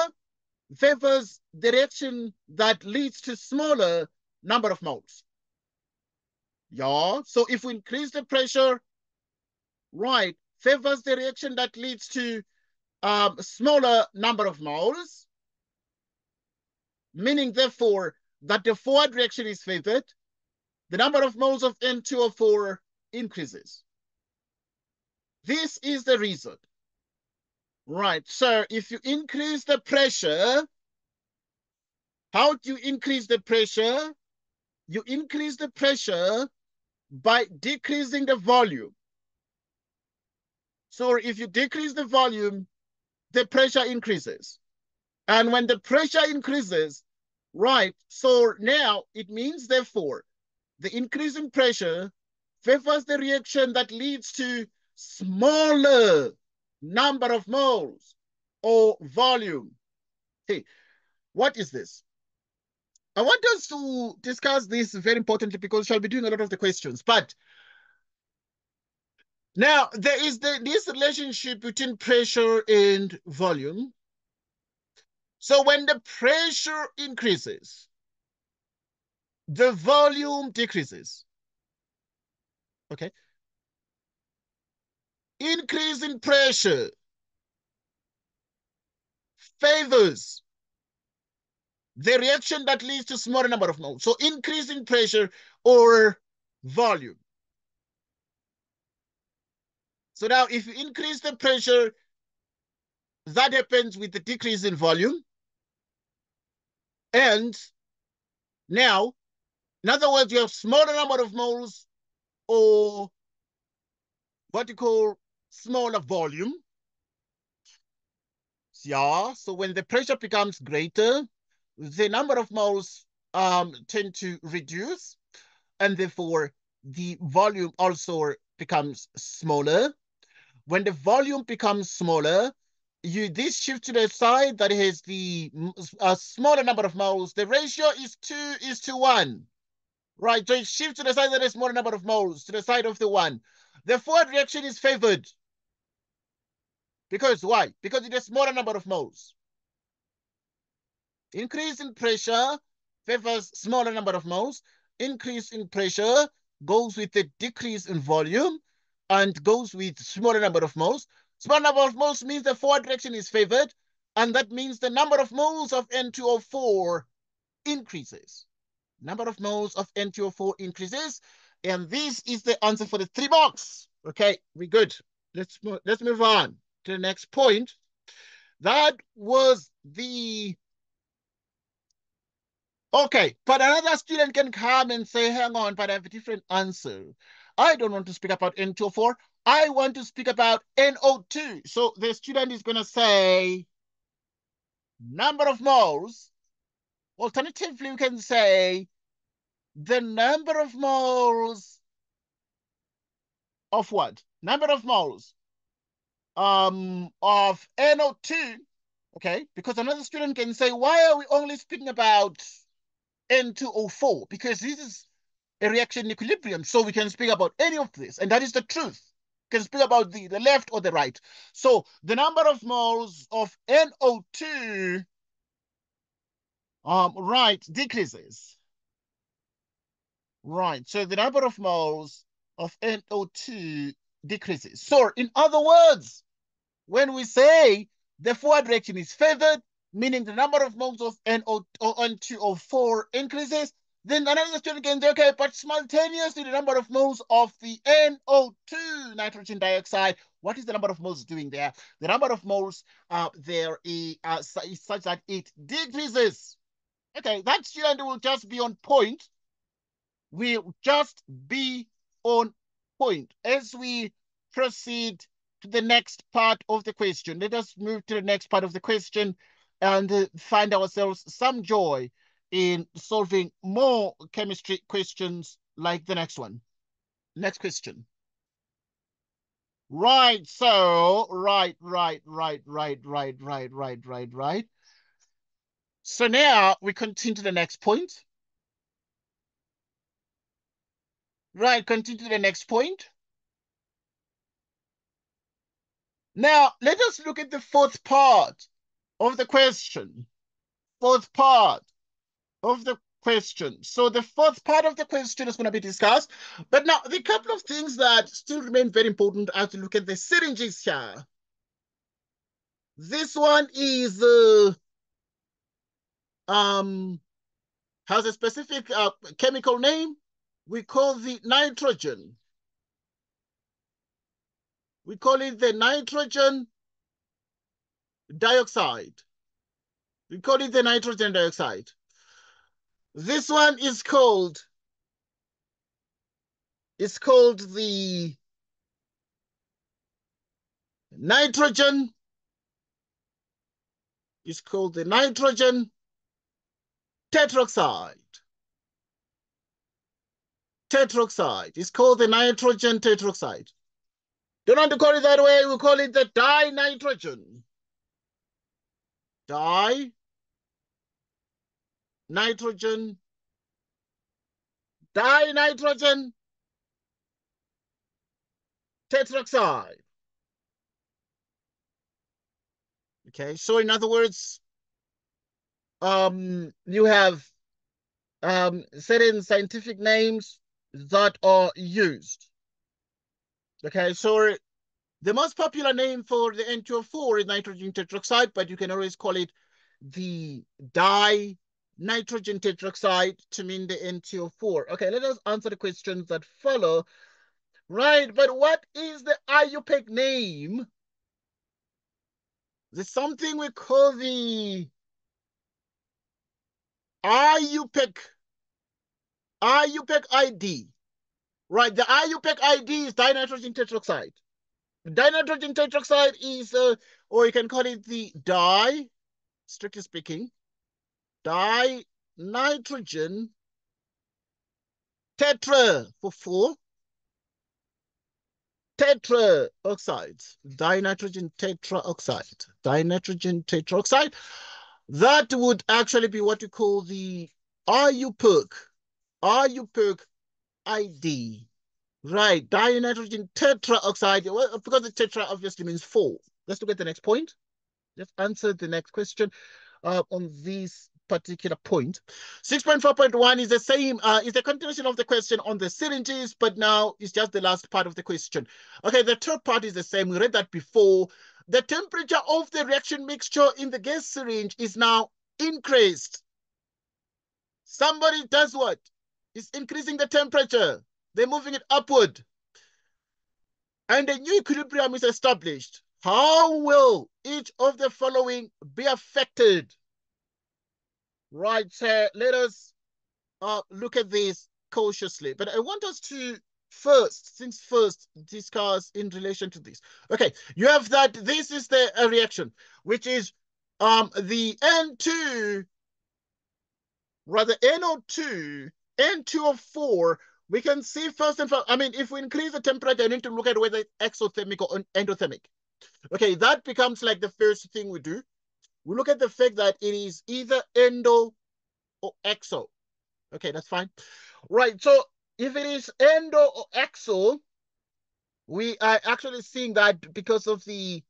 favors the reaction that leads to smaller number of moles. Yeah, so if we increase the pressure, right, favors the reaction that leads to smaller number of moles, meaning therefore that the forward reaction is favored, the number of moles of N2O4 increases. This is the reason. Right, so if you increase the pressure, how do you increase the pressure? You increase the pressure by decreasing the volume. So if you decrease the volume, the pressure increases. And when the pressure increases, right, so now it means therefore the increase in pressure favors the reaction that leads to smaller number of moles or volume. Hey, what is this? I want us to discuss this very importantly because we shall be doing a lot of the questions. But now there is this relationship between pressure and volume. So when the pressure increases, the volume decreases. Okay. Increase in pressure favors the reaction that leads to smaller number of moles. So increase in pressure or volume. So now if you increase the pressure, that happens with the decrease in volume. And now, in other words, you have smaller number of moles or what you call smaller volume. Yeah, so when the pressure becomes greater, the number of moles tend to reduce, and therefore the volume also becomes smaller. When the volume becomes smaller, this shift to the side that has the smaller number of moles. The ratio is 2:1. Right, so it shifts to the side that has smaller number of moles, to the side of the 1. The forward reaction is favored. Because why? Because it has smaller number of moles. Increase in pressure favors smaller number of moles. Increase in pressure goes with the decrease in volume and goes with smaller number of moles. Smaller number of moles means the forward direction is favored, and that means the number of moles of N2O4 increases. Number of moles of N2O4 increases, and this is the answer for the 3 box. Okay, we're good. Let's move on to the next point. That was the... Okay, but another student can come and say, hang on, but I have a different answer. I don't want to speak about N2O4. I want to speak about NO2. So the student is going to say, number of moles. Alternatively, we can say the number of moles of what? Number of moles of NO2. Okay, because another student can say, why are we only speaking about N2O4? Because this is a reaction in equilibrium, so we can speak about any of this, and that is the truth. We can speak about the left or the right. So the number of moles of NO2 right, decreases. Right, so the number of moles of NO2 decreases. So in other words, when we say the forward reaction is favored, meaning the number of moles of N2O4 increases, then another student can say, okay, but simultaneously the number of moles of the NO2 nitrogen dioxide, what is the number of moles doing there? The number of moles there is such that it decreases. Okay, that student will just be on point. Will just be on point. As we proceed to the next part of the question, let us move to the next part of the question and find ourselves some joy in solving more chemistry questions like the next one. Next question. Right, so, right. So now we continue to the next point. Right, continue to the next point. Now, let us look at the fourth part of the question. Fourth part of the question. So the fourth part of the question is going to be discussed. But now, the couple of things that still remain very important as we look at the syringes here. This one is has a specific chemical name. We call the nitrogen. We call it the nitrogen dioxide. We call it the nitrogen dioxide. This one is called, the nitrogen. It's called the nitrogen tetroxide. Tetroxide. It's called the nitrogen tetroxide. Don't want to call it that way. We call it the dinitrogen. Dinitrogen tetroxide. Okay, so in other words, you have certain scientific names that are used. Okay, so the most popular name for the N2O4 is nitrogen tetroxide, but you can always call it the dinitrogen tetroxide to mean the N2O4. Okay, let us answer the questions that follow. Right, but what is the IUPAC name? There's something we call the IUPAC ID. Right, the IUPAC ID is dinitrogen tetroxide. Dinitrogen tetroxide is, or you can call it the strictly speaking, dinitrogen tetra for 4. Tetraoxide, dinitrogen tetraoxide, dinitrogen tetraoxide. That would actually be what you call the IUPAC ID. Right, dinitrogen tetraoxide. Well, because the tetra obviously means 4. Let's look at the next point. Let's answer the next question on this particular point. 6.4.1 is the same, is the continuation of the question on the syringes, but now it's just the last part of the question. Okay, the third part is the same. We read that before. The temperature of the reaction mixture in the gas syringe is now increased. Somebody does what? Is increasing the temperature. They're moving it upward. And a new equilibrium is established. How will each of the following be affected? Right, let us look at this cautiously. But I want us to first discuss in relation to this. Okay, you have that this is the reaction, which is the N2, rather NO2, N2O4, we can see first and foremost, I mean, if we increase the temperature, I need to look at whether it's exothermic or endothermic. Okay, that becomes like the first thing we do. We look at the fact that it is either endo or exo. Okay, that's fine. Right, so if it is endo or exo, we are actually seeing that because of the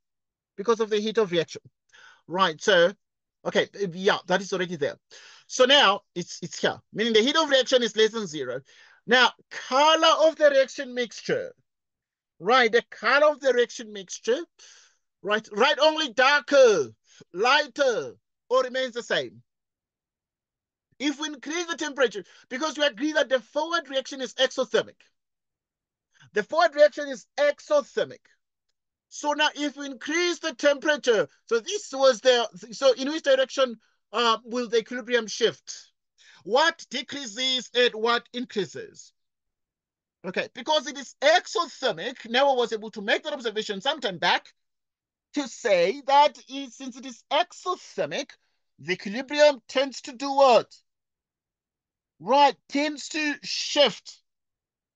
heat of reaction. Right, so okay, yeah, that is already there. So now it's here, meaning the heat of reaction is less than 0. Now, color of the reaction mixture, right? The color of the reaction mixture, right? Only darker, lighter, or remains the same. If we increase the temperature, because we agree that the forward reaction is exothermic. The forward reaction is exothermic. So now if we increase the temperature, so this was so in which direction will the equilibrium shift? What decreases and what increases? Okay, because it is exothermic, Newell was able to make that observation sometime back to say that since it is exothermic, the equilibrium tends to do what? Right, tends to shift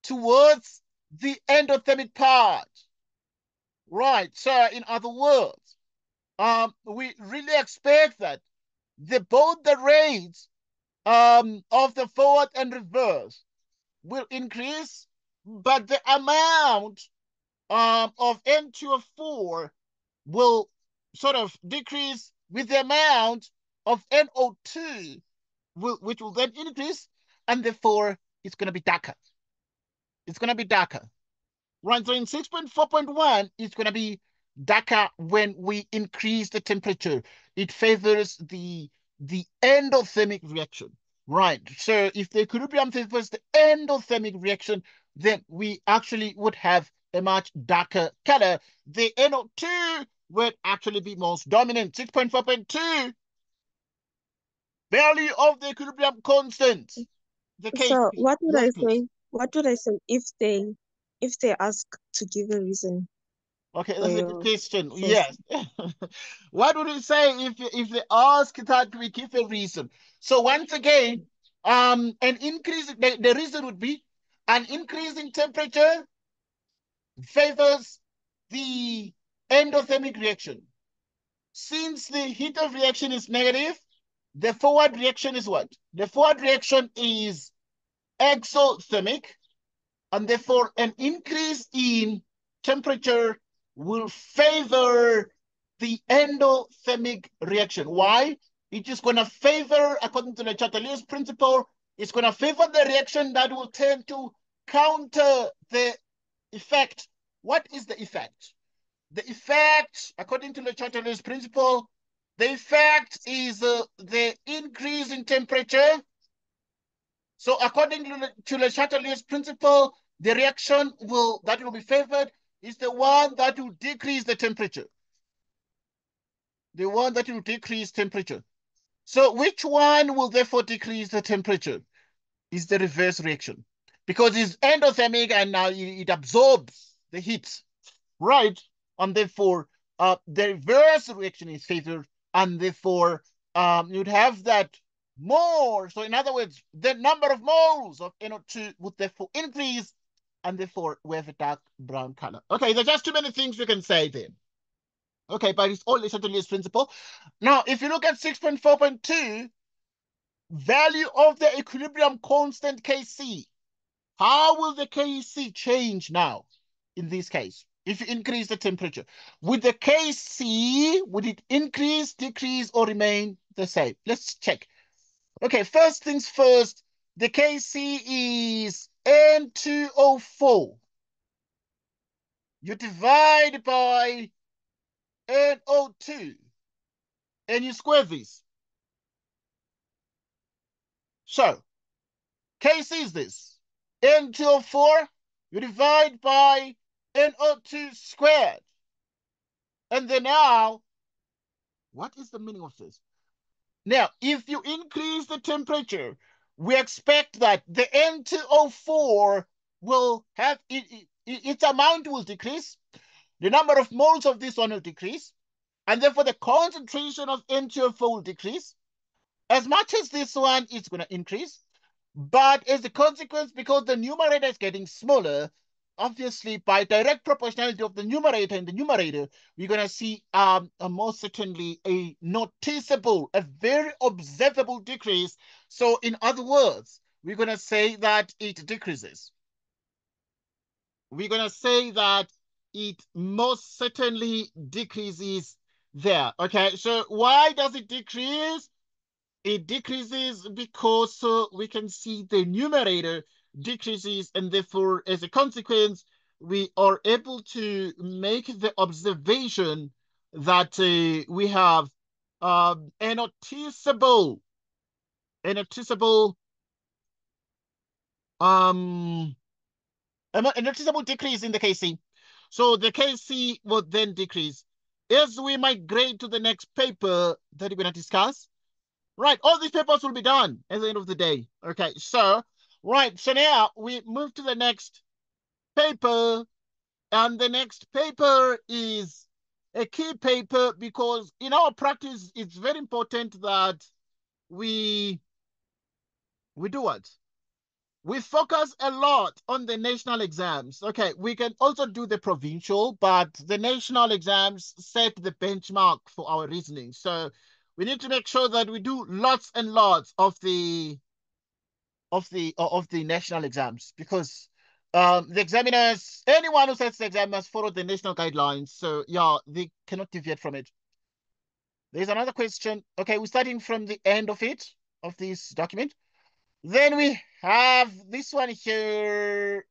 towards the endothermic part. Right, so in other words, we really expect that both the rates of the forward and reverse will increase, but the amount of N2O4 will sort of decrease with the amount of NO2, which will then increase, and therefore it's going to be darker. It's going to be darker. Right, so in 6.4.1, it's going to be darker when we increase the temperature. It favors the endothermic reaction. Right, so if the equilibrium favors the endothermic reaction, then we actually would have a much darker color. The NO2 would actually be most dominant. 6.4.2, value of the equilibrium constant. The case. So what would yes, I please. say? What would I say if they ask to give a reason? Okay, that's a good question. First. Yes. What would you say if they ask that we give a reason? So once again, an increase, the reason would be an increase in temperature favors the endothermic reaction. Since the heat of reaction is negative, the forward reaction is what? The forward reaction is exothermic, and therefore an increase in temperature will favor the endothermic reaction. Why? It is going to favor, according to Le Chatelier's principle, it's going to favor the reaction that will tend to counter the effect. What is the effect? The effect, according to Le Chatelier's principle, the effect is the increase in temperature. So according to Le Chatelier's principle, the reaction that will be favored is the one that will decrease the temperature. The one that will decrease temperature. So which one will therefore decrease the temperature? Is the reverse reaction. Because it's endothermic and now it absorbs the heat, right? And therefore, the reverse reaction is favored, and therefore you'd have that more. So in other words, the number of moles of NO2 would therefore increase, and therefore we have a dark brown color. Okay, there's just too many things we can say then. Okay, but it's all Le Chatelier's principle. Now, if you look at 6.4.2, value of the equilibrium constant Kc. How will the Kc change now in this case? If you increase the temperature, with the Kc, would it increase, decrease, or remain the same? Let's check. Okay, first things first, the Kc is N2O4. You divide by NO2, and you square this. So, Kc is this. N2O4, you divide by NO2 squared. And then now, what is the meaning of this? Now, if you increase the temperature, we expect that the N2O4 will have, its amount will decrease. The number of moles of this one will decrease. And therefore the concentration of N2O4 will decrease. As much as this one is going to increase, but as a consequence, because the numerator is getting smaller, obviously by direct proportionality of the numerator and the numerator, we're going to see most certainly a noticeable, a very observable decrease. So in other words, we're going to say that it decreases. We're going to say that it most certainly decreases there. Okay, so why does it decrease? It decreases because we can see the numerator decreases, and therefore, as a consequence, we are able to make the observation that we have a noticeable um a noticeable decrease in the Kc. So the Kc will then decrease. As we migrate to the next paper that we're going to discuss, right, all these papers will be done at the end of the day. Okay, so, right, so now we move to the next paper, and the next paper is a key paper because in our practice, it's very important that we do what? We focus a lot on the national exams. Okay, we can also do the provincial, but the national exams set the benchmark for our reasoning. So we need to make sure that we do lots and lots of the national exams, because the examiners, anyone who sets the exam must follow the national guidelines. So yeah, they cannot deviate from it. There's another question. Okay, we're starting from the end of this document. Then we have this one here.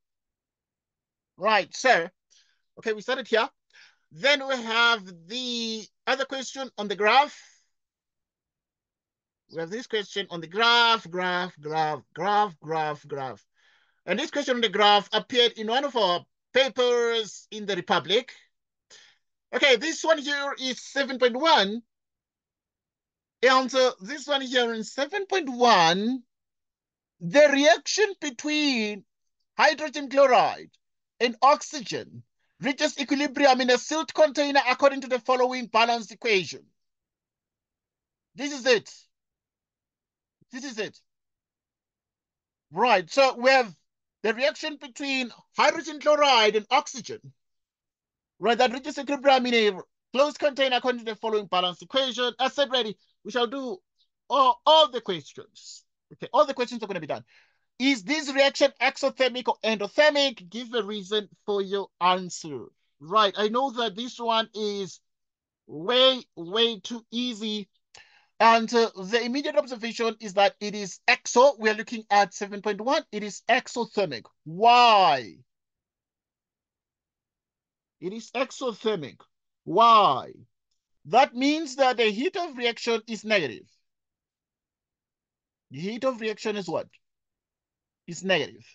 Right, so, okay, we started here. Then we have the other question on the graph. We have this question on the graph. And this question on the graph appeared in one of our papers in the Republic. Okay, this one here is 7.1. And this one here in 7.1, the reaction between hydrogen chloride and oxygen reaches equilibrium in a sealed container according to the following balanced equation. This is it. This is it. Right, so we have the reaction between hydrogen chloride and oxygen, right, that reaches equilibrium in a closed container according to the following balanced equation. As said ready, we shall do all the questions. Okay, all the questions are going to be done. Is this reaction exothermic or endothermic? Give a reason for your answer. Right, I know that this one is way too easy. And the immediate observation is that it is exo. We are looking at 7.1. It is exothermic. Why? It is exothermic. Why? That means that the heat of reaction is negative. The heat of reaction is what? Is negative.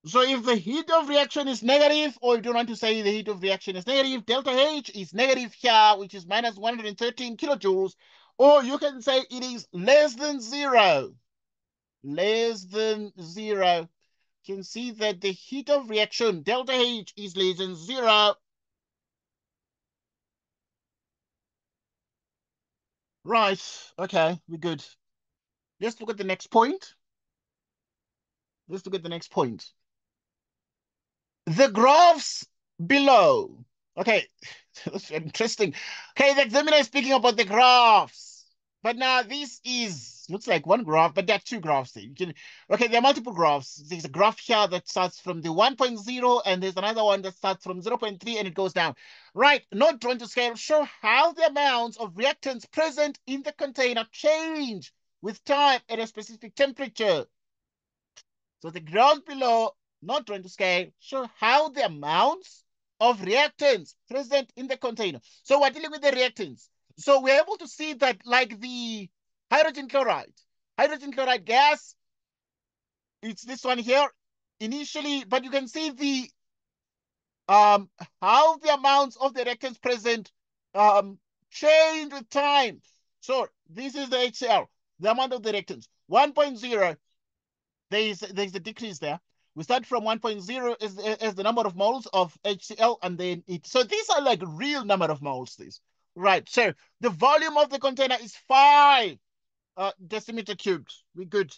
So if the heat of reaction is negative, or if you don't want to say the heat of reaction is negative, delta H is negative here, which is minus 113 kilojoules, or you can say it is less than 0. Less than 0. You can see that the heat of reaction, delta H, is less than 0. Right, okay, we're good. Let's look at the next point. Let's look at the next point. The graphs below. Okay, that's interesting. Okay, the examiner is speaking about the graphs. But now this looks like one graph, but there are two graphs there. Okay, there are multiple graphs. There's a graph here that starts from the 1.0, and there's another one that starts from 0.3, and it goes down. Right, not drawn to scale, show how the amounts of reactants present in the container change with time at a specific temperature. So the graph below, not drawn to scale, show how the amounts of reactants present in the container. So we're dealing with the reactants. So we're able to see that, like the hydrogen chloride gas, it's this one here initially, but you can see the how the amounts of the reactants present change with time. So this is the HCl, the amount of the reactants. 1.0, there's a decrease there. We start from 1.0 as the number of moles of HCl, and then so these are like real number of moles, these. Right. So the volume of the container is 5 decimeter cubed. We're good.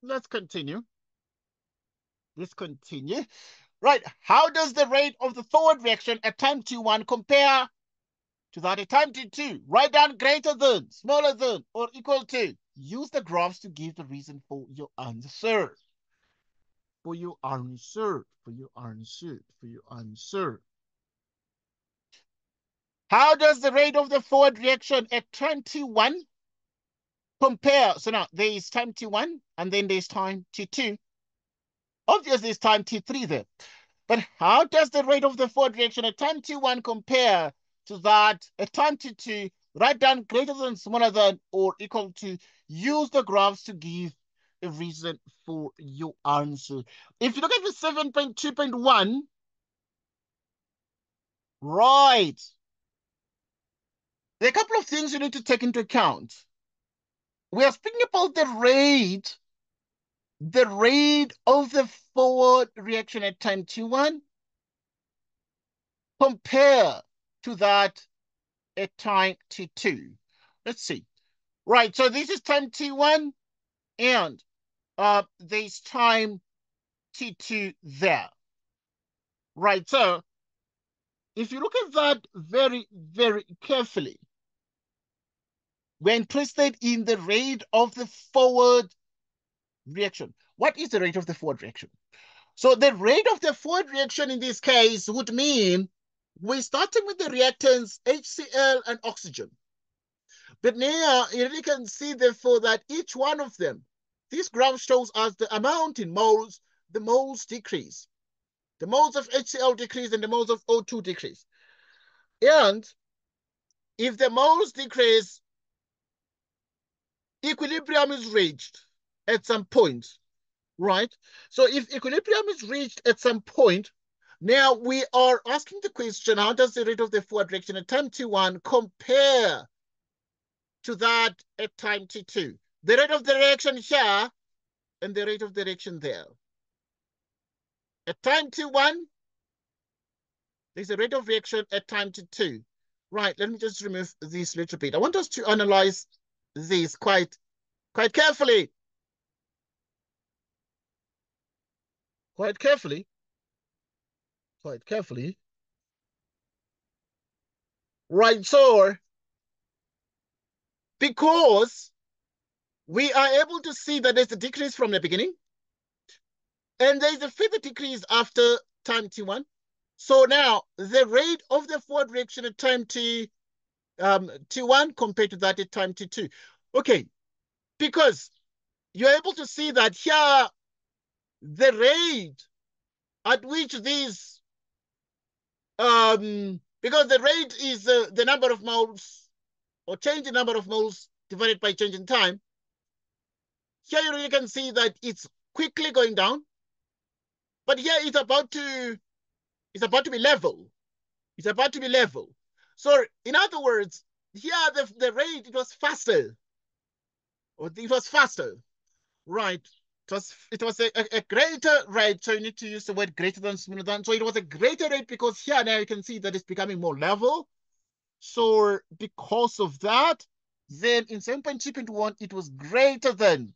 Let's continue. Let's continue. Right. How does the rate of the forward reaction at time t1 compare to that at time t2? Write down greater than, smaller than, or equal to. Use the graphs to give the reason for your answer. For your answer. For your answer. For your answer. How does the rate of the forward reaction at time t1 compare? So now there is time t1 and then there's time t2. Obviously, it's time t3 there. But how does the rate of the forward reaction at time t1 compare to that at time t2? Write down greater than, smaller than, or equal to. Use the graphs to give a reason for your answer. If you look at the 7.2.1, right, there are a couple of things you need to take into account. We are speaking about the rate of the forward reaction at time t1 compare to that at time t2. Let's see. Right, so this is time t1 and there's time t2 there. Right, so if you look at that very, very carefully, we're interested in the rate of the forward reaction. What is the rate of the forward reaction? So the rate of the forward reaction in this case would mean we're starting with the reactants HCl and oxygen. But now you really can see, therefore, that each one of them, this graph shows us the amount in moles, the moles decrease. The moles of HCl decrease and the moles of O2 decrease. And if the moles decrease, equilibrium is reached at some point, right? So if equilibrium is reached at some point, now we are asking the question, how does the rate of the forward reaction at time t1 compare to that at time t2? The rate of the reaction here and the rate of the reaction there. At time t1, there's a rate of reaction at time t2. Right, let me just remove this little bit. I want us to analyze this quite carefully. Quite carefully. Right, so because we are able to see that there's a decrease from the beginning, and there's a further decrease after time t1. So now the rate of the forward reaction at time t1 compared to that at time t2. Okay, because you're able to see that here the rate at which these because the rate is the number of moles, or change in number of moles divided by change in time. Here you really can see that it's quickly going down, but here it's about to be level. It's about to be level. So in other words, here the rate, it was faster. Or it was faster, right? It was a greater rate, so you need to use the word greater than, smaller than. So it was a greater rate because here now you can see that it's becoming more level. So because of that, then in 7.2.1, it was greater than.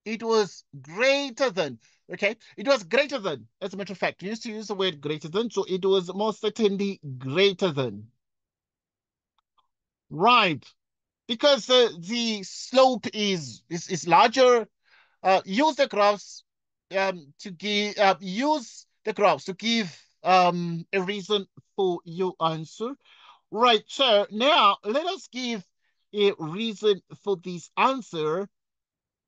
It was greater than. Okay, it was greater than. As a matter of fact, we used to use the word greater than, so it was most certainly greater than. Right, because the slope is larger. Use the graphs to give a reason for your answer. Right, so now let us give a reason for this answer.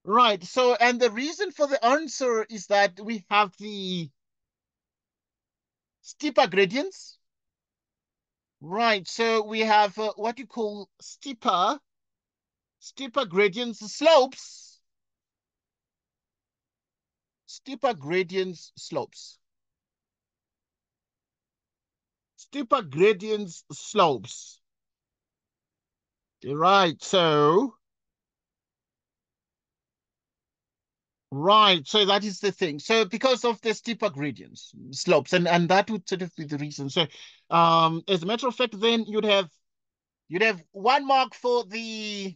Right, so and the reason for the answer is that we have the steeper gradients. Right, so we have what you call steeper gradients slopes. Steeper gradients slopes. Steeper gradients slopes. Right, so Right, so that is the thing. So because of the steeper gradients, slopes, and that would sort of be the reason. So as a matter of fact, then you'd have 1 mark for the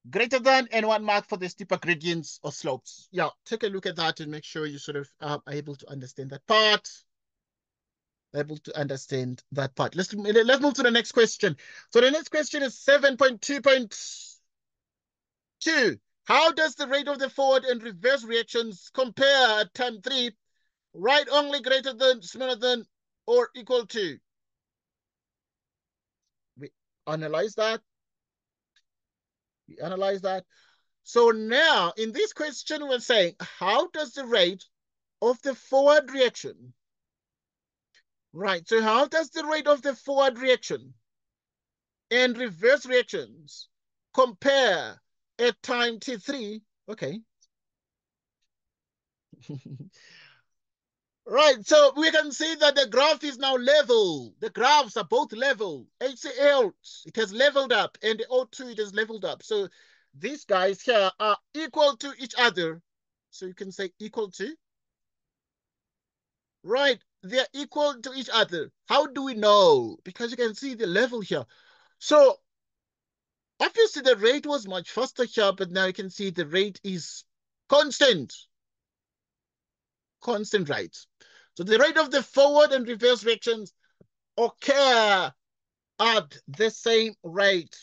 greater than and 1 mark for the steeper gradients or slopes. Yeah, take a look at that and make sure you sort of are able to understand that part. Able to understand that part. Let's move to the next question. So the next question is 7.2.2. How does the rate of the forward and reverse reactions compare at time 3? Right only greater than, smaller than, or equal to? We analyze that. We analyze that. So now in this question, we're saying, how does the rate of the forward reaction, right? So how does the rate of the forward reaction and reverse reactions compare at time T3? Okay. Right, so we can see that the graph is now level. The graphs are both level. HCl, it has leveled up, and the O2, it has leveled up. So these guys here are equal to each other. So you can say equal to. Right, they're equal to each other. How do we know? Because you can see the level here. So obviously the rate was much faster here, but now you can see the rate is constant. Constant, right? So the rate of the forward and reverse reactions occur at the same rate.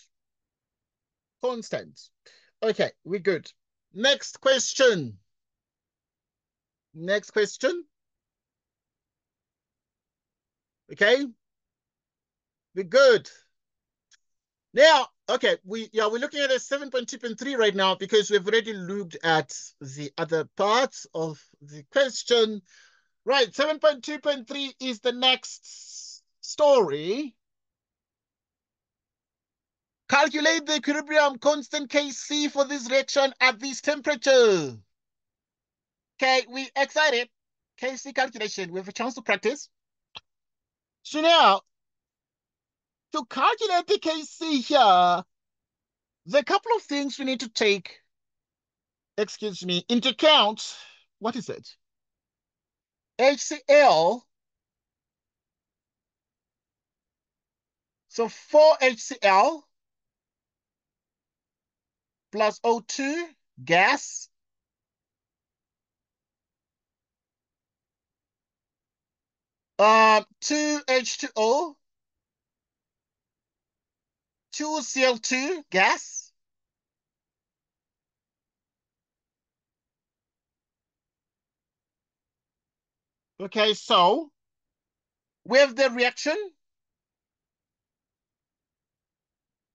Constant. Okay, we're good. Next question. Next question. Okay, we're good. Now, okay, we're looking at a 7.2.3 right now because we've already looked at the other parts of the question. Right, 7.2.3 is the next story. Calculate the equilibrium constant Kc for this reaction at this temperature. Okay, we excited. Kc calculation. We have a chance to practice. So now, to calculate the Kc here, there are a couple of things we need to take, into account. What is it? HCl. So 4HCl plus O2 gas um, 2H2O, 2Cl2 gas, okay, so we have the reaction.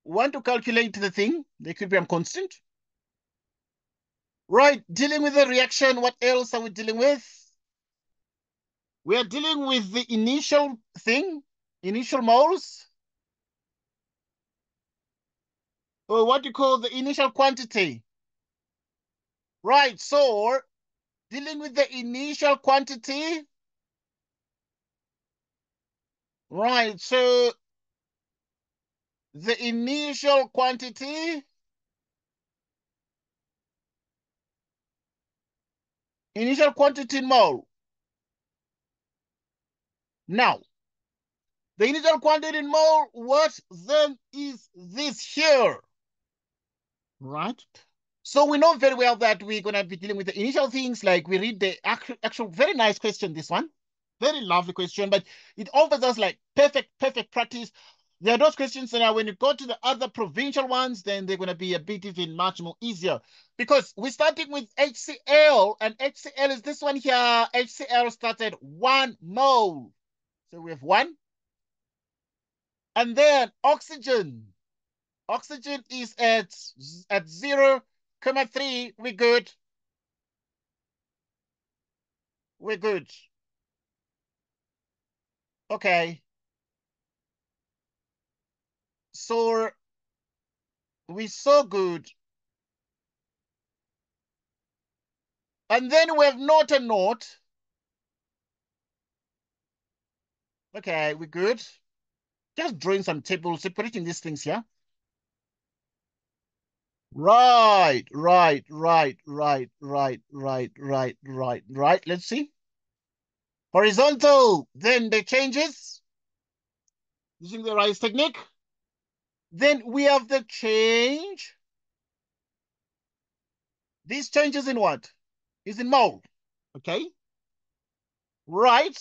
Want to calculate the thing, the equilibrium constant. Right, dealing with the reaction, what else are we dealing with? We are dealing with the initial thing, initial moles, or what you call the initial quantity. Right, so dealing with the initial quantity. Right, so the initial quantity, in mole. Now, the initial quantity in mole, what then is this here? Right? So we know very well that we're going to be dealing with the initial things, like we read the actual very nice question, this one. Very lovely question, but it offers us like perfect practice. There are those questions now, when you go to the other provincial ones, then they're going to be a bit even much more easier. Because we're starting with HCl, and HCl is this one here. HCl starts at 1 mole. So we have 1. And then oxygen. Oxygen is at 0.3. We're good. We're good. Okay. So we're so good. And then we have naught and naught. Okay, we're good. Just drawing some tables, separating these things here. Right. Let's see. Horizontal, then the changes using the rise technique. Then we have the change. These changes in what? Is in mole. Okay. Right.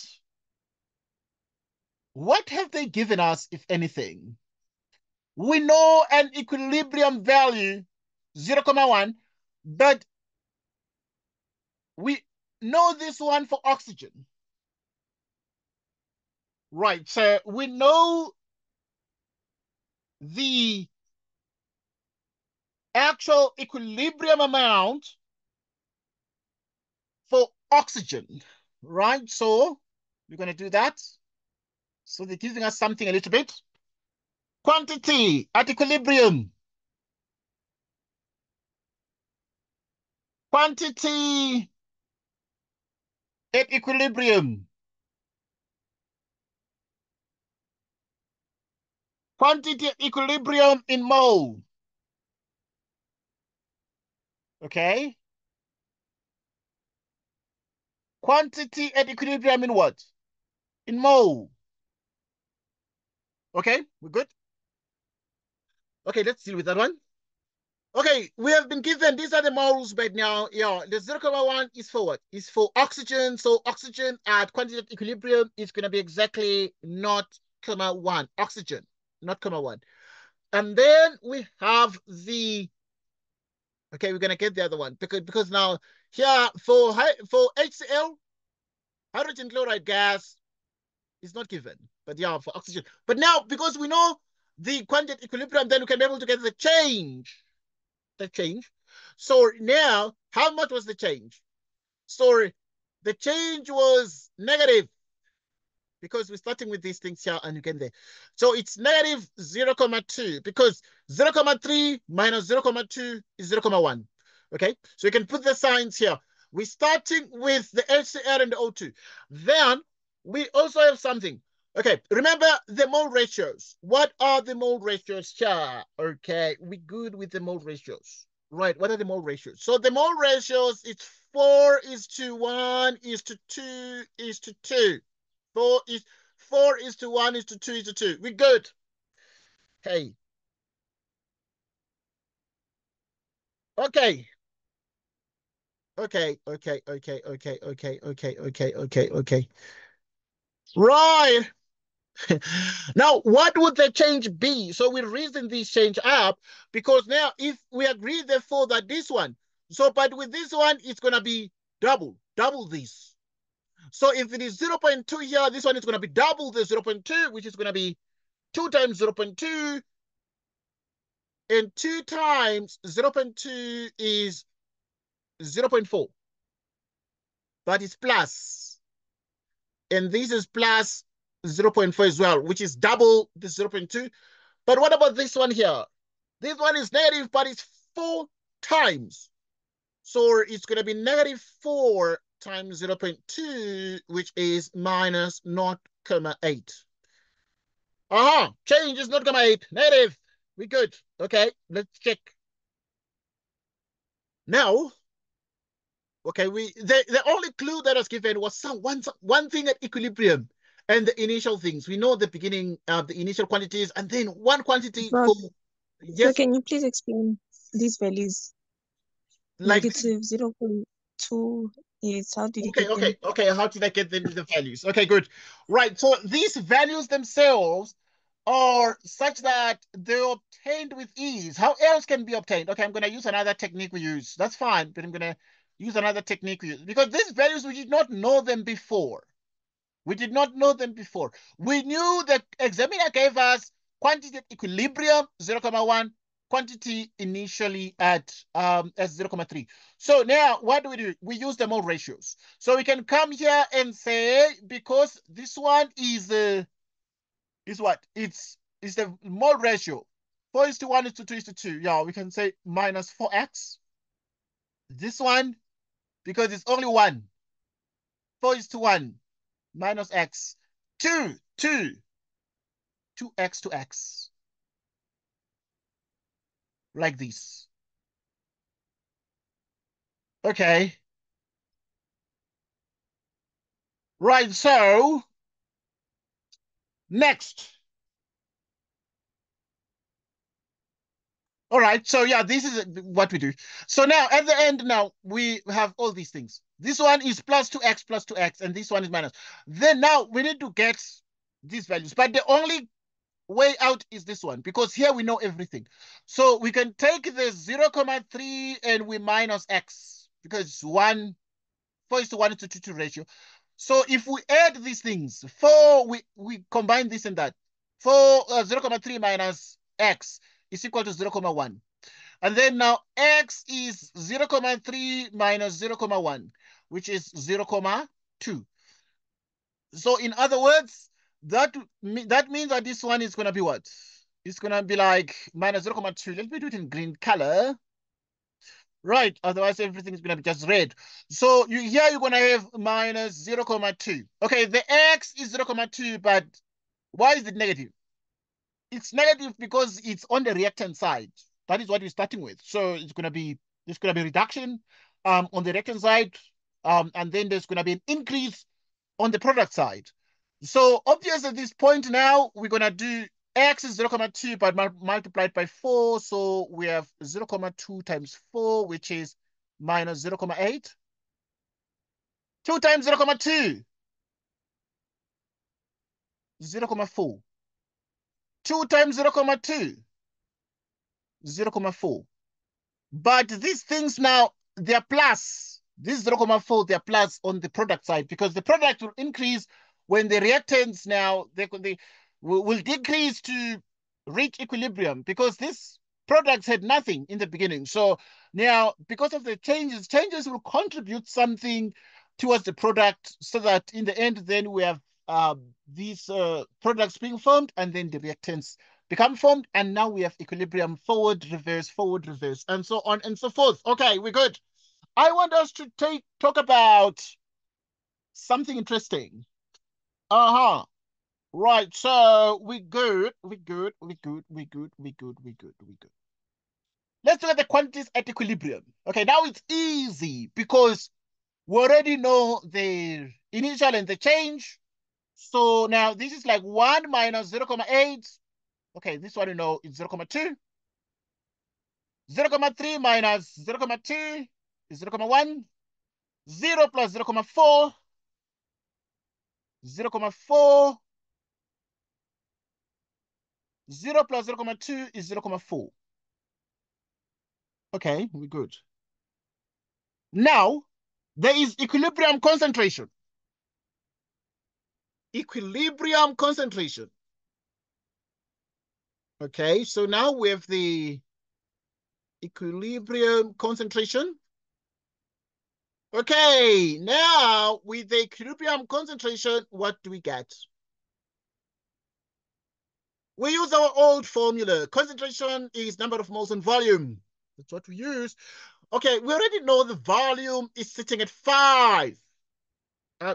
What have they given us, if anything? We know an equilibrium value, 0,1, but we know this one for oxygen. Right, so we know the actual equilibrium amount for oxygen, right? So we're going to do that. So they're giving us something a little bit. Quantity at equilibrium. Quantity at equilibrium. Quantity at equilibrium in mole. Okay. Quantity at equilibrium in what? In mole. Okay, we're good. Okay, let's deal with that one. Okay, we have been given, these are the moles, but now, yeah, the 0,1 is for what? Is for oxygen. So oxygen at quantity of equilibrium is going to be exactly 0,1. Oxygen, 0,1. And then we have the, okay, we're going to get the other one because now here for HCl, hydrogen chloride gas is not given, but yeah, for oxygen. But now, because we know the quantity of equilibrium, then we can be able to get the change. So now, how much was the change? So the change was negative because we're starting with these things here and you get there. So it's negative 0,2 because 0,3 minus 0,2 is 0,1. Okay, so you can put the signs here. We're starting with the HCl and the O2. Then we also have something. Okay, remember the mole ratios. What are the mole ratios here? Okay, we good with the mole ratios. Right, what are the mole ratios? So the mole ratios, it's 4:1:2:2. 4:1:2:2. We good. Hey. Okay. Okay. Right. Now, what would the change be? So we reason this change up because now if we agree therefore that this one, so but with this one, it's going to be double this. So if it is 0.2 here, this one is going to be double the 0.2, which is going to be 2 times 0.2, and 2 times 0.2 is 0.4. But it's plus. And this is plus 0.4 as well, which is double the 0.2. But what about this one here? This one is negative, but it's 4 times. So it's going to be negative 4 times 0.2, which is minus 0,8. Change is 0,8. Negative. We good. Okay, let's check. Now, okay, the only clue that was given was one thing at equilibrium and the initial things. We know the beginning of the initial quantities and then one quantity for, So yes, can you please explain these values? like this. Negative 0.2 is, how did you get them? Okay. How did I get the values? Okay, good. Right. So these values themselves are such that they're obtained with ease. How else can be obtained? Okay, I'm going to use another technique we use. That's fine, but I'm going to use another technique we use because these values, we did not know them before. We did not know them before. We knew the examiner gave us quantity at equilibrium, 0,1, quantity initially at 0,3. So now what do? We use the mole ratios. So we can come here and say, because this one is what? It's the mole ratio. 4:1:2:2. Yeah, we can say minus 4x. This one, because it's only one, 4:1 minus x. 2x to x. Like this. Okay. Right, so next. All right, so yeah, this is what we do. So now at the end, now we have all these things. This one is plus 2x, and this one is minus. Then now we need to get these values, but the only way out is this one, because here we know everything. So we can take the 0.3 and we minus x, because it's 1, 4:1:2 ratio. So if we add these things, 4, we combine this and that. 0.3 minus x is equal to 0.1. And then now x is 0.3 minus 0.1, which is 0.2. So in other words, that means that this one is going to be what? It's going to be like minus 0.2. Let me do it in green color. Right, otherwise everything is going to be just red. So here you're going to have minus 0.2. Okay, the x is 0.2, but why is it negative? It's negative because it's on the reactant side. That is what we're starting with. So it's going to be reduction on the reactant side, and then there's going to be an increase on the product side. So obviously at this point now, we're going to do x is 0.2, but multiplied by 4. So we have 0.2 times 4, which is minus 0.8. 2 times 0.2, 0.4. 2 times 0.2, 0.4. But these things now, they're plus. This 0.4, they're plus on the product side, because the product will increase when the reactants now, they will decrease to reach equilibrium, because these products had nothing in the beginning. So now, because of the changes will contribute something towards the product, so that in the end, then we have these products being formed, and then the reactants become formed, and now we have equilibrium, forward, reverse, and so on and so forth. Okay, we're good. I want us to talk about something interesting. Right, so we good. Let's look at the quantities at equilibrium. Okay, now it's easy because we already know the initial and the change. So now this is like 1 minus 0.8. Okay, this one you know is 0.2. 0.3 minus 0.2 is 0.1. 0 plus 0.4. 0.4. 0 plus 0.2 is 0.4. Okay, we're good. Now, there is equilibrium concentration. Equilibrium concentration. Okay, so now we have the equilibrium concentration. Okay, now with the equilibrium concentration, what do we get? We use our old formula. Concentration is number of moles on volume. That's what we use. Okay, we already know the volume is sitting at 5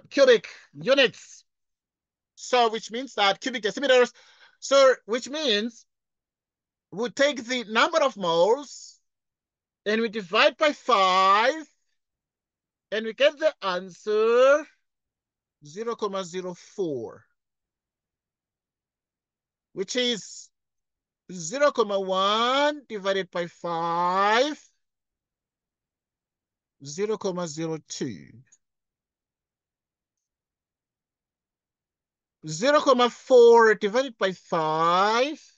cubic units. So which means that cubic decimeters. So which means we take the number of moles and we divide by 5 and we get the answer 0.04, which is 0.1 divided by 5, 0.02. 0.4 divided by 5.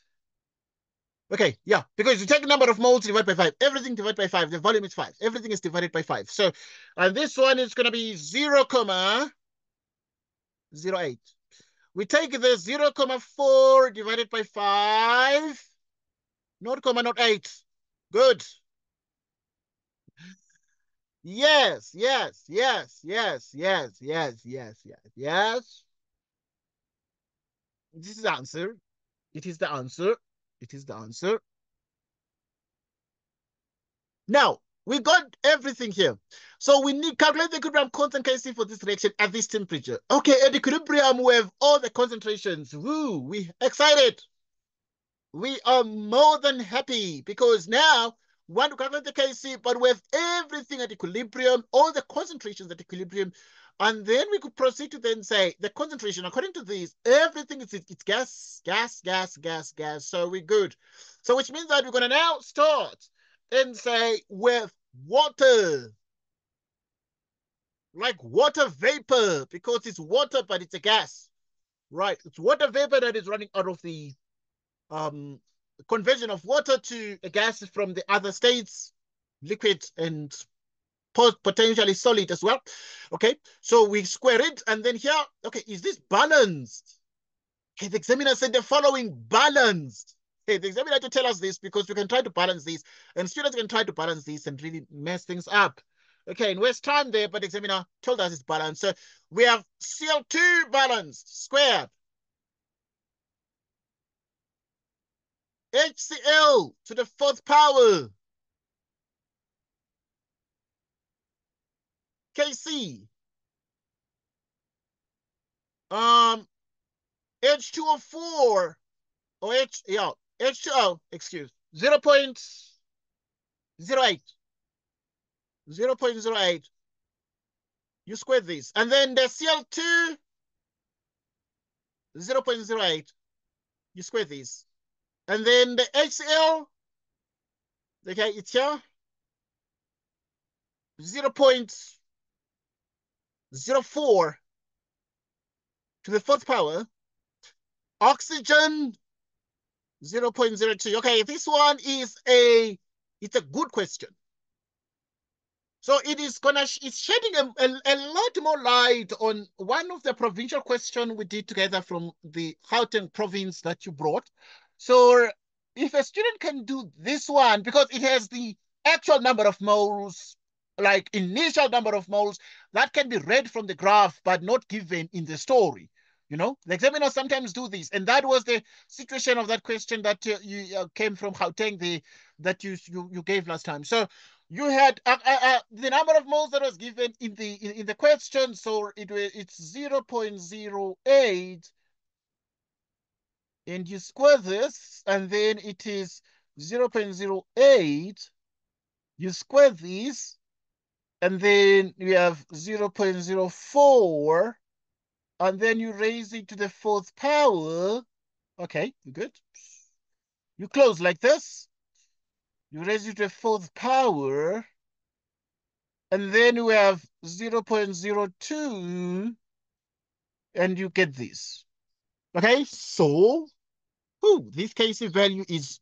Okay, yeah, because you take the number of moles divided by 5. Everything divided by 5. The volume is 5. Everything is divided by 5. So, and this one is going to be 0.08. We take the 0.4 divided by 5. 0.08. Good. Yes. This is the answer. It is the answer. It is the answer. Now, we got everything here. So we need to calculate the equilibrium constant Kc for this reaction at this temperature. Okay, at equilibrium, we have all the concentrations. Woo, we excited. We are more than happy because now We want to calculate the Kc, but with everything at equilibrium, all the concentrations at equilibrium, and then we could proceed to then say the concentration, according to these, everything is it's gas, gas, gas, gas, gas. So we're good. So which means that we're going to now start and say with water, like water vapor, because it's water, but it's a gas, right? It's water vapor that is running out of the conversion of water to a gas from the other states, liquid and potentially solid as well. Okay, so we square it, and then here, okay, is this balanced? Okay, the examiner said the following: balanced. Okay, the examiner had to tell us this because we can try to balance this, and students can try to balance this and really mess things up. Okay, and waste time there, but the examiner told us it's balanced. So we have Cl2 balanced, squared. HCl to the 4th power. Kc. H2O4 or H2O, excuse, 0.08. 0.08. You square this. And then the Cl2, 0.08. You square this. And then the HCl, okay, it's here, 0.04 to the 4th power. Oxygen, 0.02. Okay, this one is it's a good question. So it's shedding a lot more light on one of the provincial questions we did together from the Gauteng province that you brought. So if a student can do this one, because it has the actual number of moles, like initial number of moles, that can be read from the graph, but not given in the story. You know, the examiners sometimes do this. And that was the situation of that question that you came from Gauteng, that you gave last time. So you had the number of moles that was given in the question, so it's 0.08, and you square this, and then it is 0.08. You square this, and then you have 0.04, and then you raise it to the 4th power. Okay, you good? You close like this. You raise it to the 4th power. And then we have 0.02, and you get this. Okay, so this Kc value is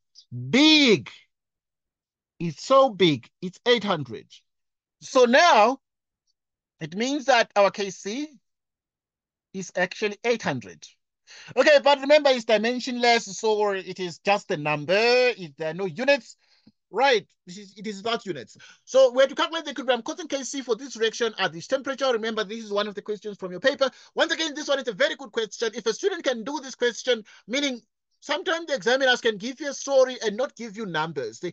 big. It's so big, it's 800. So now it means that our Kc is actually 800. Okay, but remember it's dimensionless, so it is just a number. There are no units. Right, it is without units. So we have to calculate the equilibrium constant Kc for this reaction at this temperature. Remember, this is one of the questions from your paper. Once again, this one is a very good question. If a student can do this question, meaning sometimes the examiners can give you a story and not give you numbers. There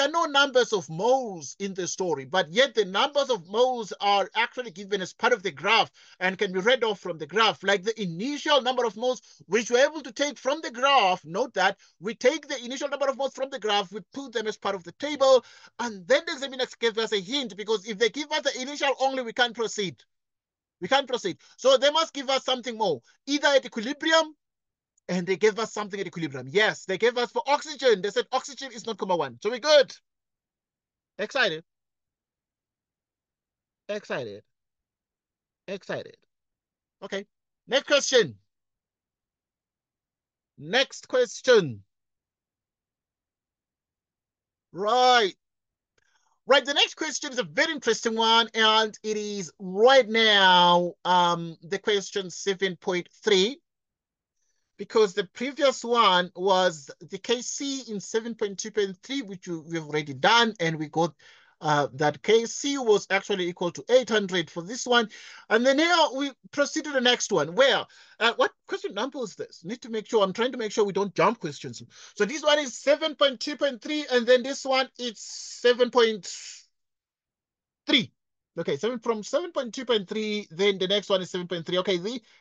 are no numbers of moles in the story, but yet the numbers of moles are actually given as part of the graph and can be read off from the graph, like the initial number of moles, which we're able to take from the graph. Note that we take the initial number of moles from the graph, we put them as part of the table, and then the examiners give us a hint, because if they give us the initial only, we can't proceed. We can't proceed. So they must give us something more, either at equilibrium, and they gave us something at equilibrium. Yes, they gave us for oxygen. They said oxygen is 0.1. So we're good. Excited. Excited. Excited. Okay. Next question. Next question. Right. Right. The next question is a very interesting one, and it is right now the question 7.3. Because the previous one was the Kc in 7.2.3, which we've already done, and we got that Kc was actually equal to 800 for this one. And then here we proceed to the next one, where, what question number is this? Need to make sure, I'm trying to make sure we don't jump questions. So this one is 7.2.3, and then this one is 7.3. Okay, from 7.2.3, then the next one is 7.3. Okay,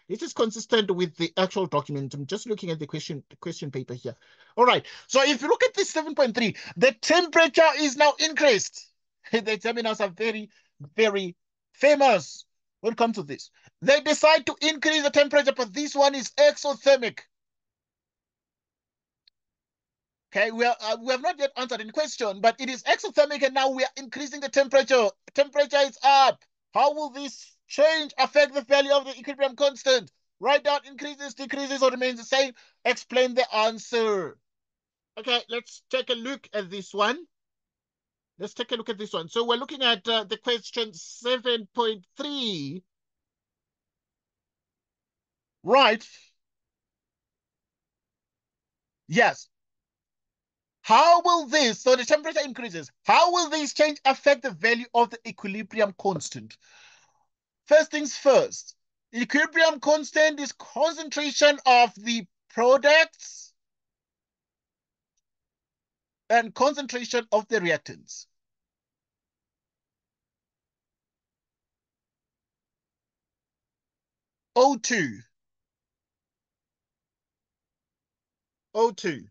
this is consistent with the actual document. I'm just looking at the question paper here. All right, so if you look at this 7.3, the temperature is now increased. The examiners are very, very famous when it comes to this. They decide to increase the temperature, but this one is exothermic. Okay, we have not yet answered any question, but it is exothermic, and now we are increasing the temperature. Temperature is up. How will this change affect the value of the equilibrium constant? Write down increases, decreases, or remains the same. Explain the answer. Okay, let's take a look at this one. Let's take a look at this one. So we're looking at the question 7.3. Right. Yes. How will this, so the temperature increases, how will this change affect the value of the equilibrium constant? First things first, equilibrium constant is concentration of the products and concentration of the reactants. O2. O2.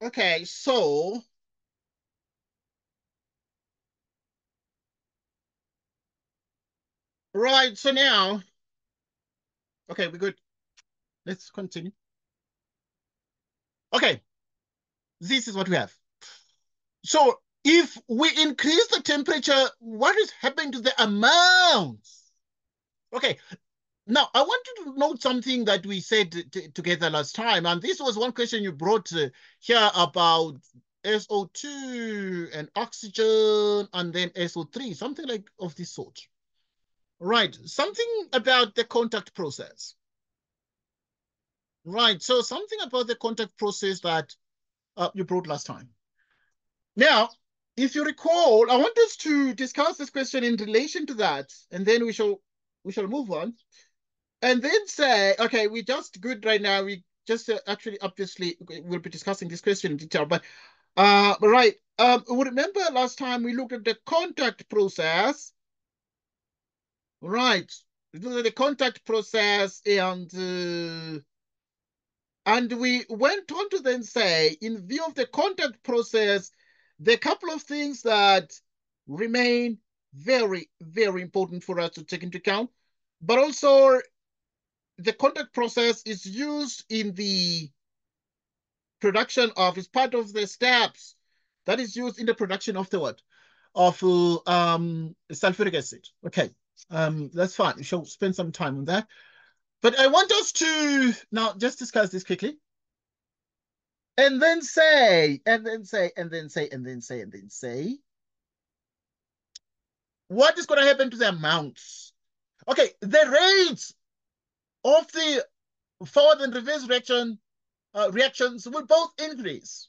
Okay, so right, so now, okay, we're good. Let's continue. Okay, this is what we have. So if we increase the temperature, what is happening to the amounts? Okay, now I want you to note something that we said together last time, and this was one question you brought here about SO2 and oxygen, and then SO3, something like of this sort. Right, something about the contact process. Right, so something about the contact process that you brought last time. Now, if you recall, I want us to discuss this question in relation to that, and then we shall move on, and then say, okay, we're just good right now. We just actually, obviously, we'll be discussing this question in detail, but right. Remember last time we looked at the contact process, right? We looked at the contact process, and we went on to then say, in view of the contact process, there are a couple of things that remain very, very important for us to take into account. But also, the contact process is used in the production of, is part of the steps that is used in the production of the what? Of sulfuric acid. Okay, that's fine. We shall spend some time on that. But I want us to now just discuss this quickly. And then say, and then say, and then say, and then say, and then say, what is going to happen to the amounts? Okay, the rates of the forward and reverse reactions will both increase.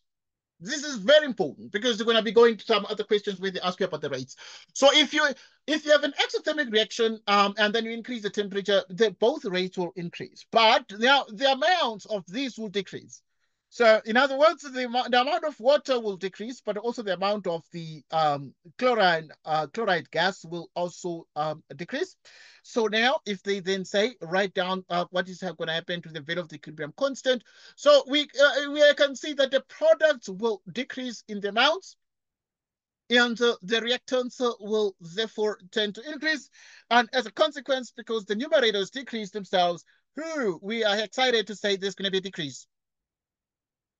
This is very important because they're going to be going to some other questions where they ask you about the rates. So if you have an exothermic reaction and then you increase the temperature, both rates will increase. But now the amounts of these will decrease. So in other words, the amount of water will decrease, but also the amount of the chloride gas will also decrease. So now if they then say, write down what is going to happen to the value of the equilibrium constant. So we can see that the products will decrease in the amounts, and the reactants will therefore tend to increase. And as a consequence, because the numerators decrease themselves, we are excited to say there's going to be a decrease.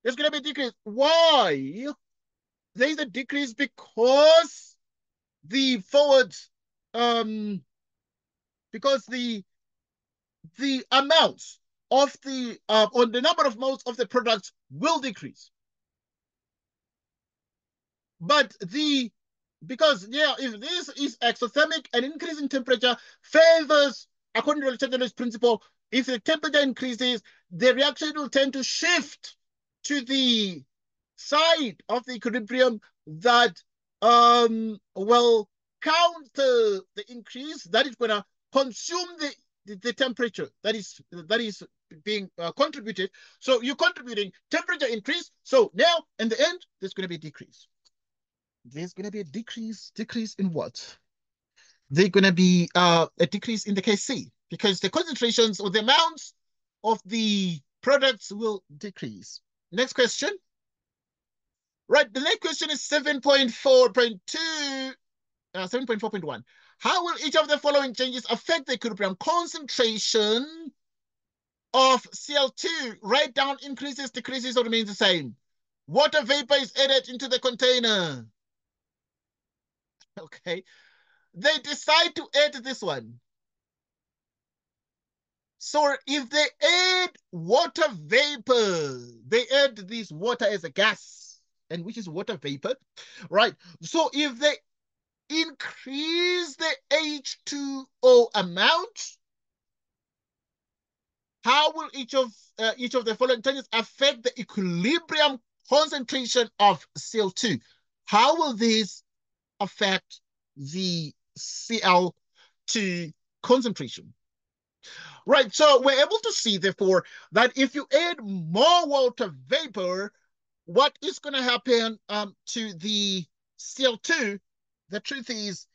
There's going to be a decrease. Why? There is a decrease because the forwards, because the amounts of the or the number of moles of the products will decrease. But because if this is exothermic, an increase in temperature favors, according to the Lechatelier's principle, if the temperature increases, the reaction will tend to shift to the side of the equilibrium that will counter the increase that is going to consume the temperature that is being contributed. So you're contributing temperature increase. So now in the end, there's going to be a decrease. there's going to be a decrease. Decrease in what? There's going to be a decrease in the Kc because the concentrations or the amounts of the products will decrease. Next question. Right, the next question is 7.4.2, 7.4.1. How will each of the following changes affect the equilibrium concentration of Cl2? Write down increases, decreases, or remains the same. Water vapor is added into the container. Okay. They decide to add this one. So if they add water vapor, they add this water as a gas, and which is water vapor, right? So if they increase the H2O amount, how will each of the following changes affect the equilibrium concentration of Cl2? How will this affect the Cl2 concentration? Right, so we're able to see, therefore, that if you add more water vapor, what is going to happen to the Cl2? The truth is,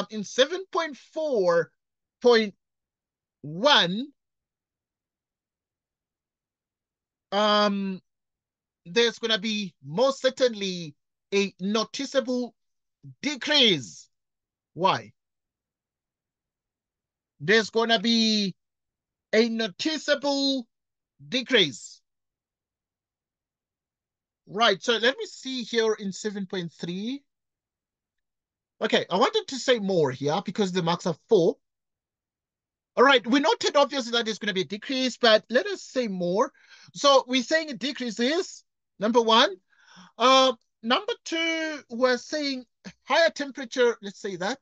in 7.4.1, there's going to be most certainly a noticeable decrease. Why? There's going to be a noticeable decrease. Right, so let me see here in 7.3. Okay, I wanted to say more here because the marks are 4. All right, we noted obviously that there's going to be a decrease, but let us say more. So we're saying a decrease is number 1. Number 2, we're saying higher temperature, let's say that.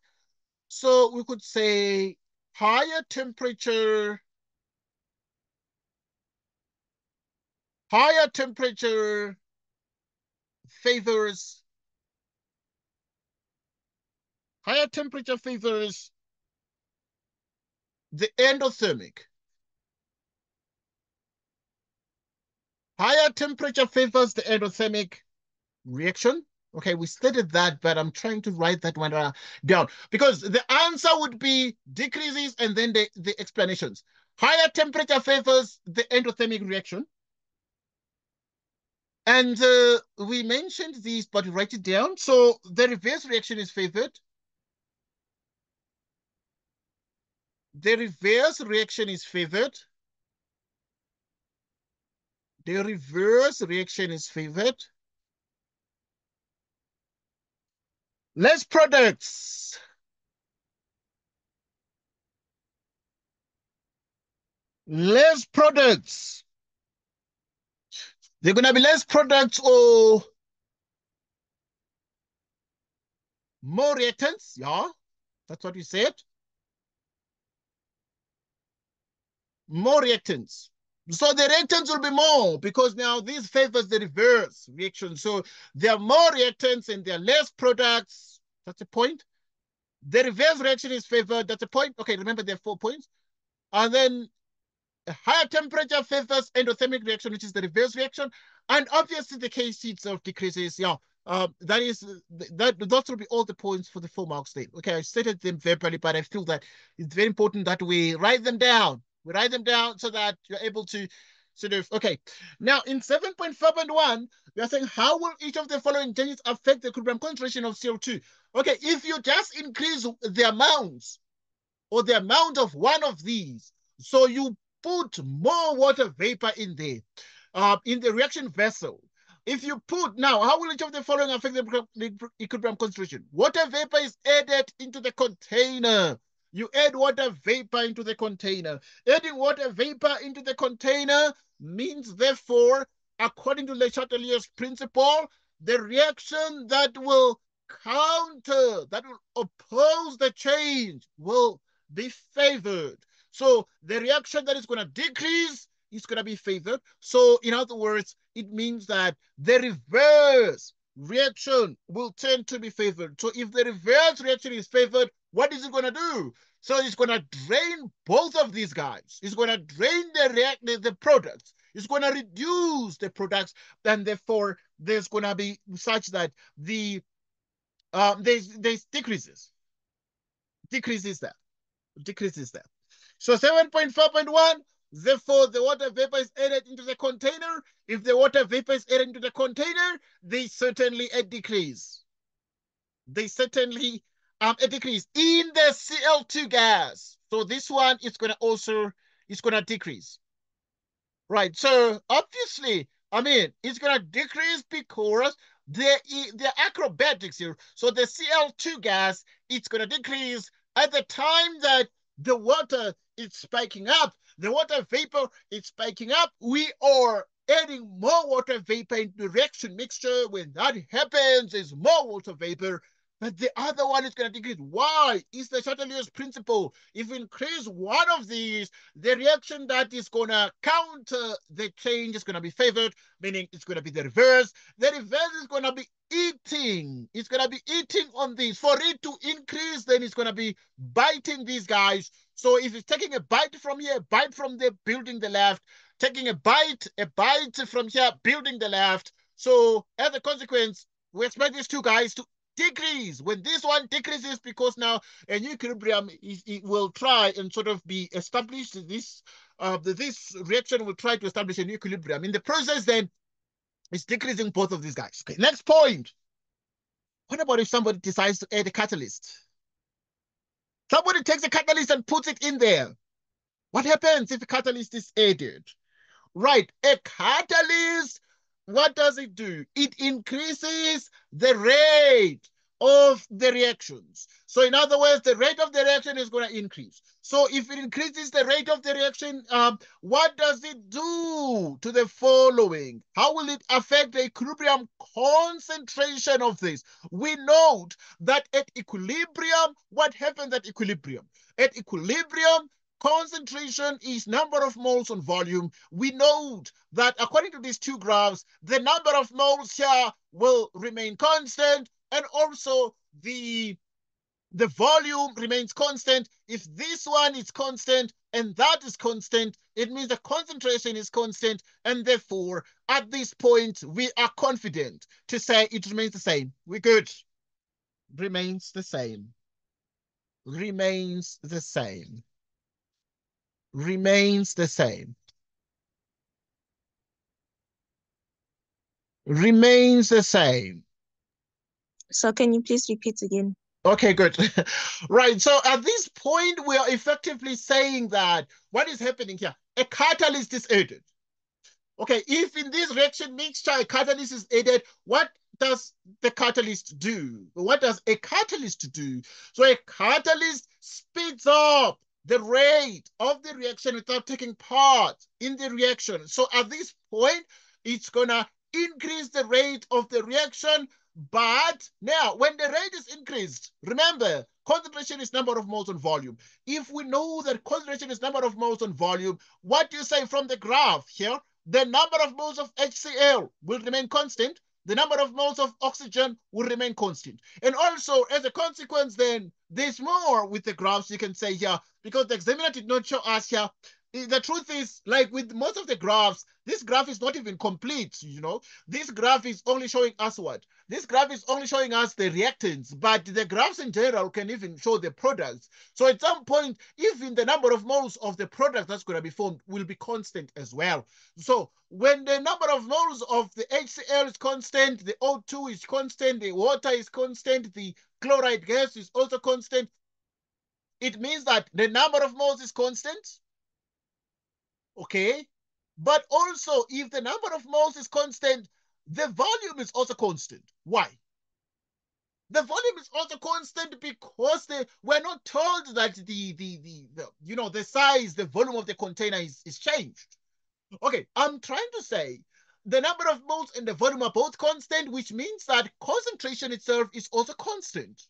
So we could say higher temperature favors the endothermic. Higher temperature favors the endothermic reaction. Okay, we stated that, but I'm trying to write that one down because the answer would be decreases and then the explanations. Higher temperature favors the endothermic reaction. And we mentioned these, but write it down. So the reverse reaction is favored. The reverse reaction is favored. The reverse reaction is favored. Less products. Less products. They're going to be less products or more reactants. Yeah, that's what we said. More reactants. So the reactants will be more because now this favors the reverse reaction. So there are more reactants and there are less products. That's the point. The reverse reaction is favored. That's the point. Okay, remember there are 4 points. And then a higher temperature favors endothermic reaction, which is the reverse reaction. And obviously the Kc itself decreases. Yeah, those will be all the points for the 4 marks there. Okay, I stated them verbally, but I feel that it's very important that we write them down. We write them down so that you're able to sort of, okay. Now in 7.4.1, we are saying, how will each of the following changes affect the equilibrium concentration of CO2? Okay, if you just increase the amounts or the amount of one of these, so you put more water vapor in there, in the reaction vessel. If you put, now, how will each of the following affect the equilibrium concentration? Water vapor is added into the container. You add water vapor into the container. Adding water vapor into the container means, therefore, according to Le Chatelier's principle, the reaction that will counter, that will oppose the change will be favored. So the reaction that is going to decrease is going to be favored. So in other words, it means that the reverse reaction will tend to be favored. So if the reverse reaction is favored, what is it going to do? So it's going to drain both of these guys. It's going to drain the products. It's going to reduce the products, and therefore there's going to be such that the there's decreases there. So 7.4.1, therefore the water vapor is added into the container. If the water vapor is added into the container, they certainly a decrease. A decrease in the Cl2 gas. So this one is going to decrease. Right. So obviously, I mean, it's going to decrease because the acrobatics here. So the Cl2 gas, it's going to decrease at the time that the water is spiking up. The water vapor is spiking up. We are adding more water vapor into the reaction mixture. When that happens, there's more water vapor. But the other one is going to decrease. Why? It's the Chatelier principle. If we increase one of these, the reaction that is going to counter the change is going to be favored, meaning it's going to be the reverse. The reverse is going to be eating. It's going to be eating on this. For it to increase, then it's going to be biting these guys. So if it's taking a bite from here, a bite from there, building the left, taking a bite from here, building the left. So as a consequence, we expect these two guys to decrease. When this one decreases, because now a new equilibrium it will try and sort of be established. This reaction will try to establish a new equilibrium. In the process, then it's decreasing both of these guys. Okay, next point. What about if somebody decides to add a catalyst? Somebody takes a catalyst and puts it in there. What happens if a catalyst is added? Right, a catalyst, what does it do? It increases the rate of the reactions. So in other words, the rate of the reaction is going to increase. So if it increases the rate of the reaction, what does it do to the following? How will it affect the equilibrium concentration of this? We note that at equilibrium, what happens at equilibrium? At equilibrium, concentration is number of moles on volume. We note that according to these two graphs, the number of moles here will remain constant, and also the volume remains constant. If this one is constant and that is constant, it means the concentration is constant, and therefore at this point we are confident to say it remains the same. We're good. Remains the same. Remains the same. Remains the same. Remains the same. So can you please repeat again? Okay, good. Right. So at this point, we are effectively saying that what is happening here? A catalyst is added. Okay, if in this reaction mixture a catalyst is added, what does the catalyst do? What does a catalyst do? So a catalyst speeds up the rate of the reaction without taking part in the reaction. So at this point, it's going to increase the rate of the reaction. But now, when the rate is increased, remember, concentration is number of moles on volume. If we know that concentration is number of moles on volume, what do you say from the graph here? The number of moles of HCl will remain constant. The number of moles of oxygen will remain constant. And also, as a consequence, then, there's more with the graphs you can say here, because the examiner did not show us here. The truth is, like with most of the graphs, this graph is not even complete, you know. This graph is only showing us what? This graph is only showing us the reactants, but the graphs in general can even show the products. So at some point, even the number of moles of the product that's going to be formed will be constant as well. So when the number of moles of the HCl is constant, the O2 is constant, the water is constant, the chloride gas is also constant, it means that the number of moles is constant. Okay, but also if the number of moles is constant, the volume is also constant. Why? The volume is also constant because we're not told that the size, the volume of the container is changed. Okay, I'm trying to say the number of moles and the volume are both constant, which means that concentration itself is also constant.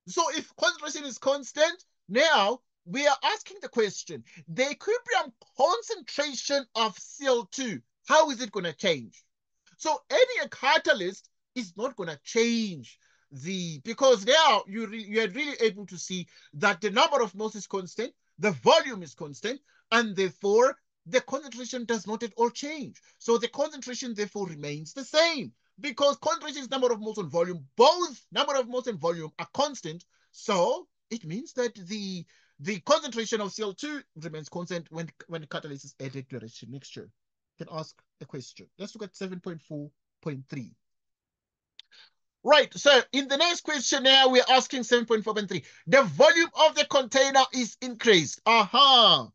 So if concentration is constant, now we are asking the question, the equilibrium concentration of Cl2, how is it going to change? So adding a catalyst is not going to change because now you are really able to see that the number of moles is constant, the volume is constant, and therefore the concentration does not at all change. So the concentration therefore remains the same. because concentration is number of moles on volume. Both number of moles and volume are constant. So it means that the concentration of Cl2 remains constant when the catalyst is added to a reaction mixture. You can ask a question. Let's look at 7.4.3. Right, so in the next question now, we're asking 7.4.3. The volume of the container is increased. Aha.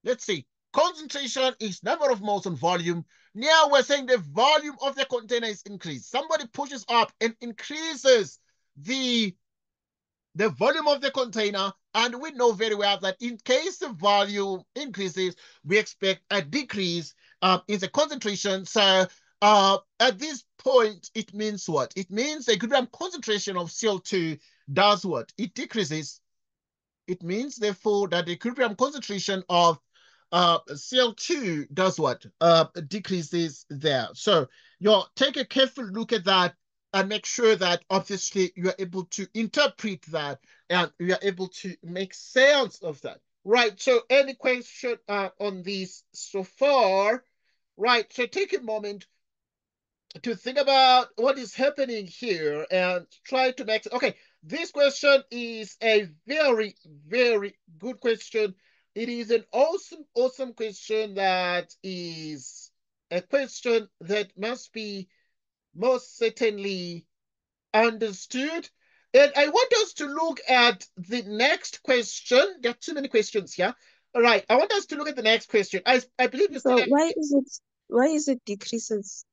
Let's see. Concentration is number of moles on volume. Now we're saying the volume of the container is increased. Somebody pushes up and increases the volume of the container, and we know very well that in case the volume increases, we expect a decrease in the concentration. So at this point, it means what? It means the equilibrium concentration of Cl2 does what? It decreases. It means, therefore, that the equilibrium concentration of Cl2 does what? Decreases there. So you take a careful look at that and make sure that obviously you are able to interpret that and you are able to make sense of that. Right, so any question on this so far? Right, so take a moment to think about what is happening here and try to make, okay, this question is a very, very good question. It is an awesome, awesome question that is a question that must be most certainly understood. And I want us to look at the next question. There are too many questions here. All right, I want us to look at the next question. I believe you So said. why is it decreases?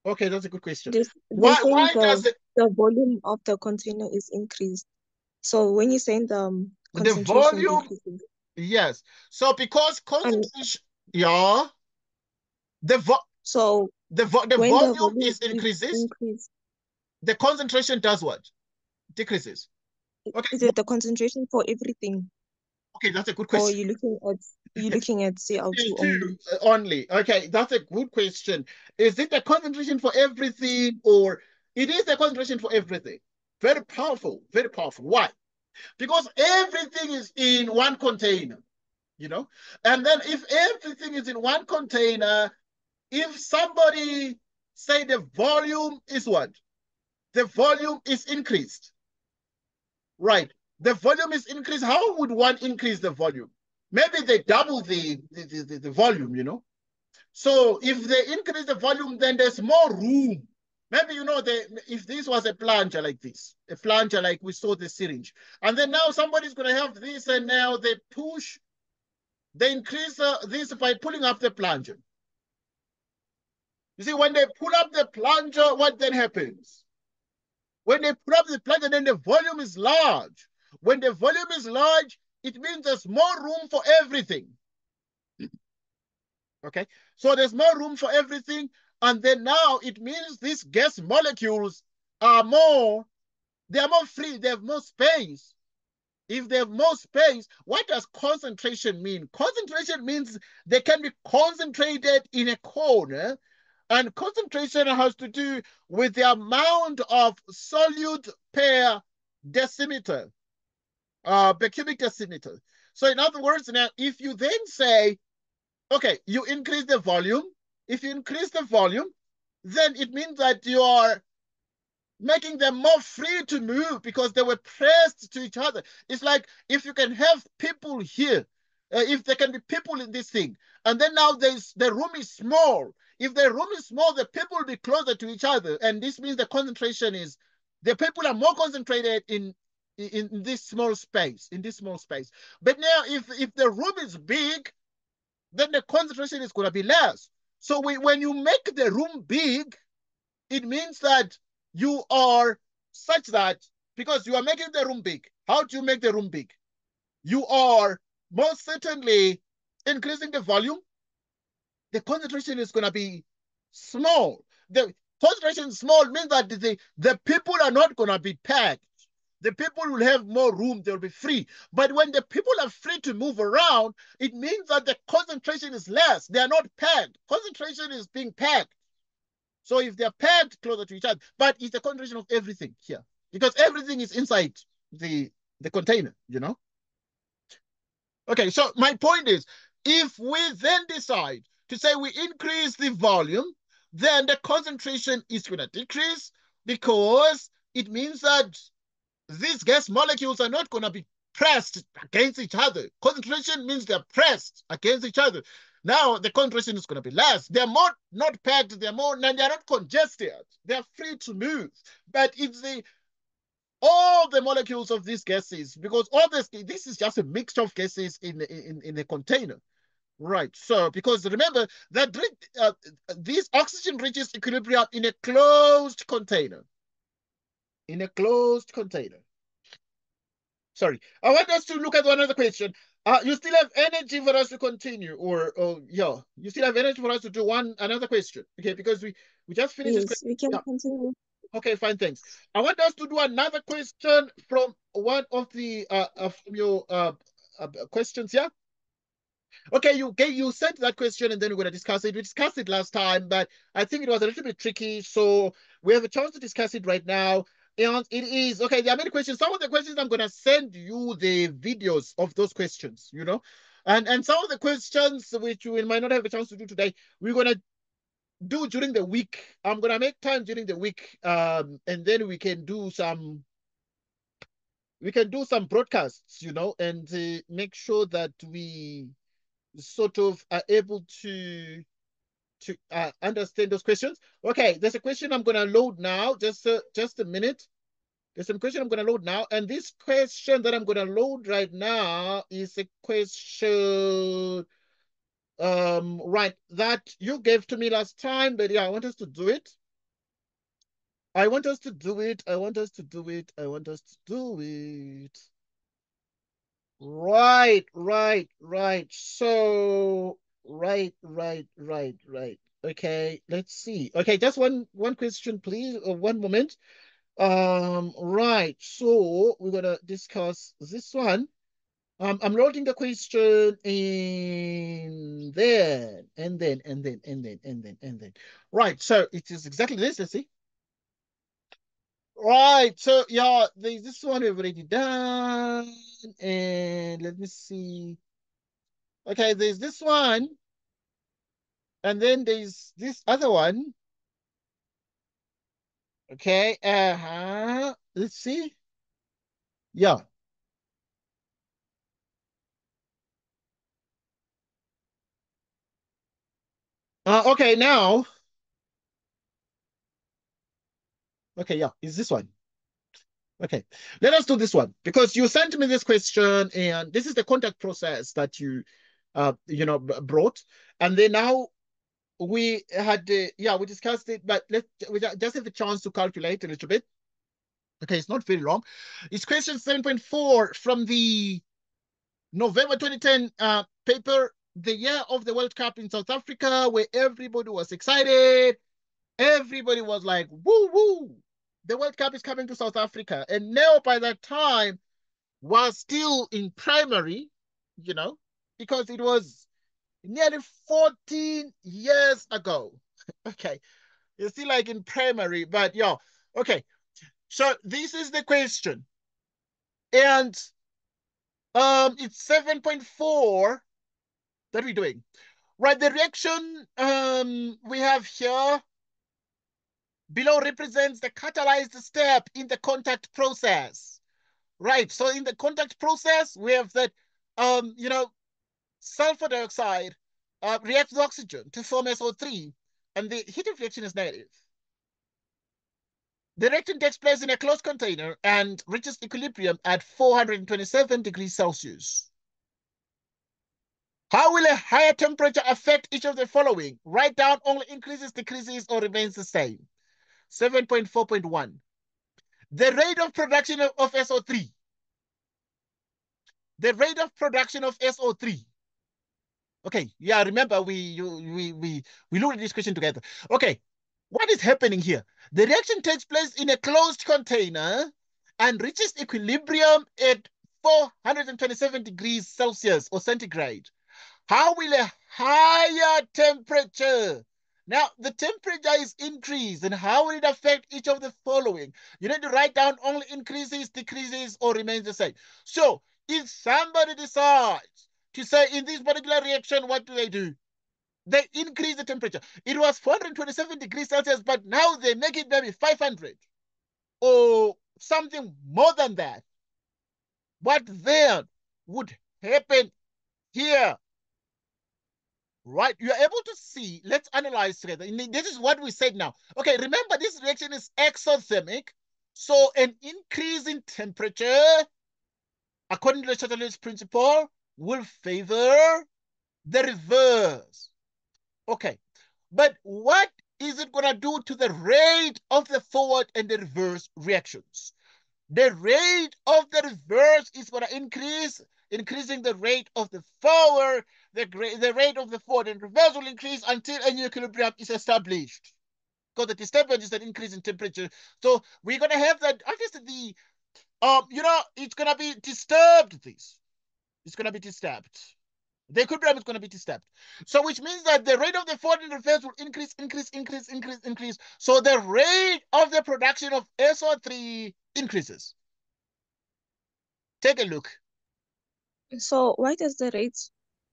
Okay, that's a good question. They're saying Why does it? the volume of the container is increased. So when you're saying the The concentration volume, decreases, yes. So because and concentration, yeah, so the when the volume volume is is increases, increased, the concentration does what? Decreases. Okay, is it the concentration for everything, okay, that's a good or question. you're looking at Cl2 only? Only. Okay, that's a good question. Is it the concentration for everything, or it is the concentration for everything? Very powerful, very powerful. Why? Because everything is in one container, you know? And then if everything is in one container, if somebody say the volume is what? The volume is increased, right? The volume is increased. How would one increase the volume? Maybe they double the volume, you know? So if they increase the volume, then there's more room. Maybe, you know, if this was a plunger like this, a plunger like we saw the syringe, and then now somebody's going to have this, and now they increase this by pulling up the plunger. You see, when they pull up the plunger, what then happens? When they pull up the plunger, then the volume is large. When the volume is large, it means there's more room for everything. Okay, so there's more room for everything, and then now it means these gas molecules are more, they are more free, they have more space. If they have more space, what does concentration mean? Concentration means they can be concentrated in a corner, and concentration has to do with the amount of solute per decimeter, per cubic decimeter. So in other words, now, if you then say, okay, you increase the volume. If you increase the volume, then it means that you are making them more free to move because they were pressed to each other. It's like if you can have people here, if there can be people in this thing, and then now the room is small. If the room is small, the people will be closer to each other, and this means the concentration is, the people are more concentrated in this small space, But now if the room is big, then the concentration is going to be less. So when you make the room big, it means that you are such that, because you are making the room big. How do you make the room big? You are most certainly increasing the volume. The concentration is going to be small. The concentration small means that the people are not going to be packed. The people will have more room, they'll be free. But when the people are free to move around, it means that the concentration is less. They are not packed. Concentration is being packed. So if they're packed closer to each other, but it's the concentration of everything here, because everything is inside the container, you know? Okay, so my point is, if we then decide to say we increase the volume, then the concentration is going to decrease, because it means that these gas molecules are not going to be pressed against each other. Concentration means they're pressed against each other. Now the concentration is going to be less. They're more not packed, they're not congested. They're free to move. But if all the molecules of these gases, because all this is just a mixture of gases in a container. Right. So, because remember that this oxygen reaches equilibrium in a closed container. In a closed container. Sorry. I want us to look at another question. You still have energy for us to continue, or yeah, you still have energy for us to do another question, okay? Because we just finished this Yes, question. we can Yeah. continue. Okay, fine, thanks. I want us to do another question from one of the from your questions here. Okay, you sent that question and then we're going to discuss it. We discussed it last time, but I think it was a little bit tricky. So we have a chance to discuss it right now. And it is, okay, there are many questions. Some of the questions, I'm going to send you the videos of those questions, you know. And some of the questions which we might not have a chance to do today, we're going to do during the week. I'm going to make time during the week. And then we can do some broadcasts, you know, and make sure that we sort of are able to understand those questions. Okay, there's a question I'm going to load now. Just a minute. There's some question I'm going to load now. And this question that I'm going to load right now is a question, right, that you gave to me last time. But yeah, I want us to do it. I want us to do it. I want us to do it. I want us to do it. Right. So, right. Okay, let's see. Okay, just one question, please, or one moment. Right. So we're gonna discuss this one. I'm loading the question in then, and then. Right. So it is exactly this. Let's see. Right. So yeah, there's this one we've already done, and let me see. Okay, there's this one, and then there's this other one. Okay, let's see. Yeah. Okay, now. Okay, yeah, is this one. Okay, let us do this one, because you sent me this question, and this is the contact process that you, brought, and then now we had, yeah, we discussed it, but we just have the chance to calculate a little bit. Okay, it's not very long. It's question 7.4 from the November 2010 paper, the year of the World Cup in South Africa, where everybody was excited. Everybody was like, woo, woo. The World Cup is coming to South Africa. And Neo, by that time, was still in primary, you know, because it was nearly 14 years ago. Okay. It's still like in primary, but yeah. Okay. So this is the question. And it's 7.4 that we're doing. Right, the reaction we have here below represents the catalyzed step in the contact process. Right, so in the contact process, we have that, sulfur dioxide reacts with oxygen to form SO3, and the heat of reaction is negative. The reaction takes place in a closed container and reaches equilibrium at 427 degrees Celsius. How will a higher temperature affect each of the following? Write down only increases, decreases, or remains the same. 7.4.1. The rate of production of SO3. The rate of production of SO3. Okay, yeah, remember we looked at this question together. Okay, what is happening here? The reaction takes place in a closed container and reaches equilibrium at 427 degrees Celsius or centigrade. How will a higher temperature? Now, the temperature is increased, and how will it affect each of the following? You need to write down only increases, decreases, or remains the same. So, if somebody decides to say in this particular reaction, what do they do? They increase the temperature. It was 427 degrees Celsius, but now they make it maybe 500 or something more than that. What then would happen here? Right? You are able to see. Let's analyze together. This is what we said now. Okay, remember this reaction is exothermic. So an increase in temperature, according to the Chatelier's principle, will favor the reverse. Okay, but what is it going to do to the rate of the forward and the reverse reactions? The rate of the reverse is going to increase, increasing the rate of the forward. The rate of the forward and reverse will increase until an equilibrium is established. Because the disturbance is an increase in temperature. So we're going to have that, obviously, it's going to be disturbed, this. It's going to be disturbed. The equilibrium is going to be disturbed. So which means that the rate of the forward and reverse will increase. So the rate of the production of SO3 increases. Take a look. So why does the rate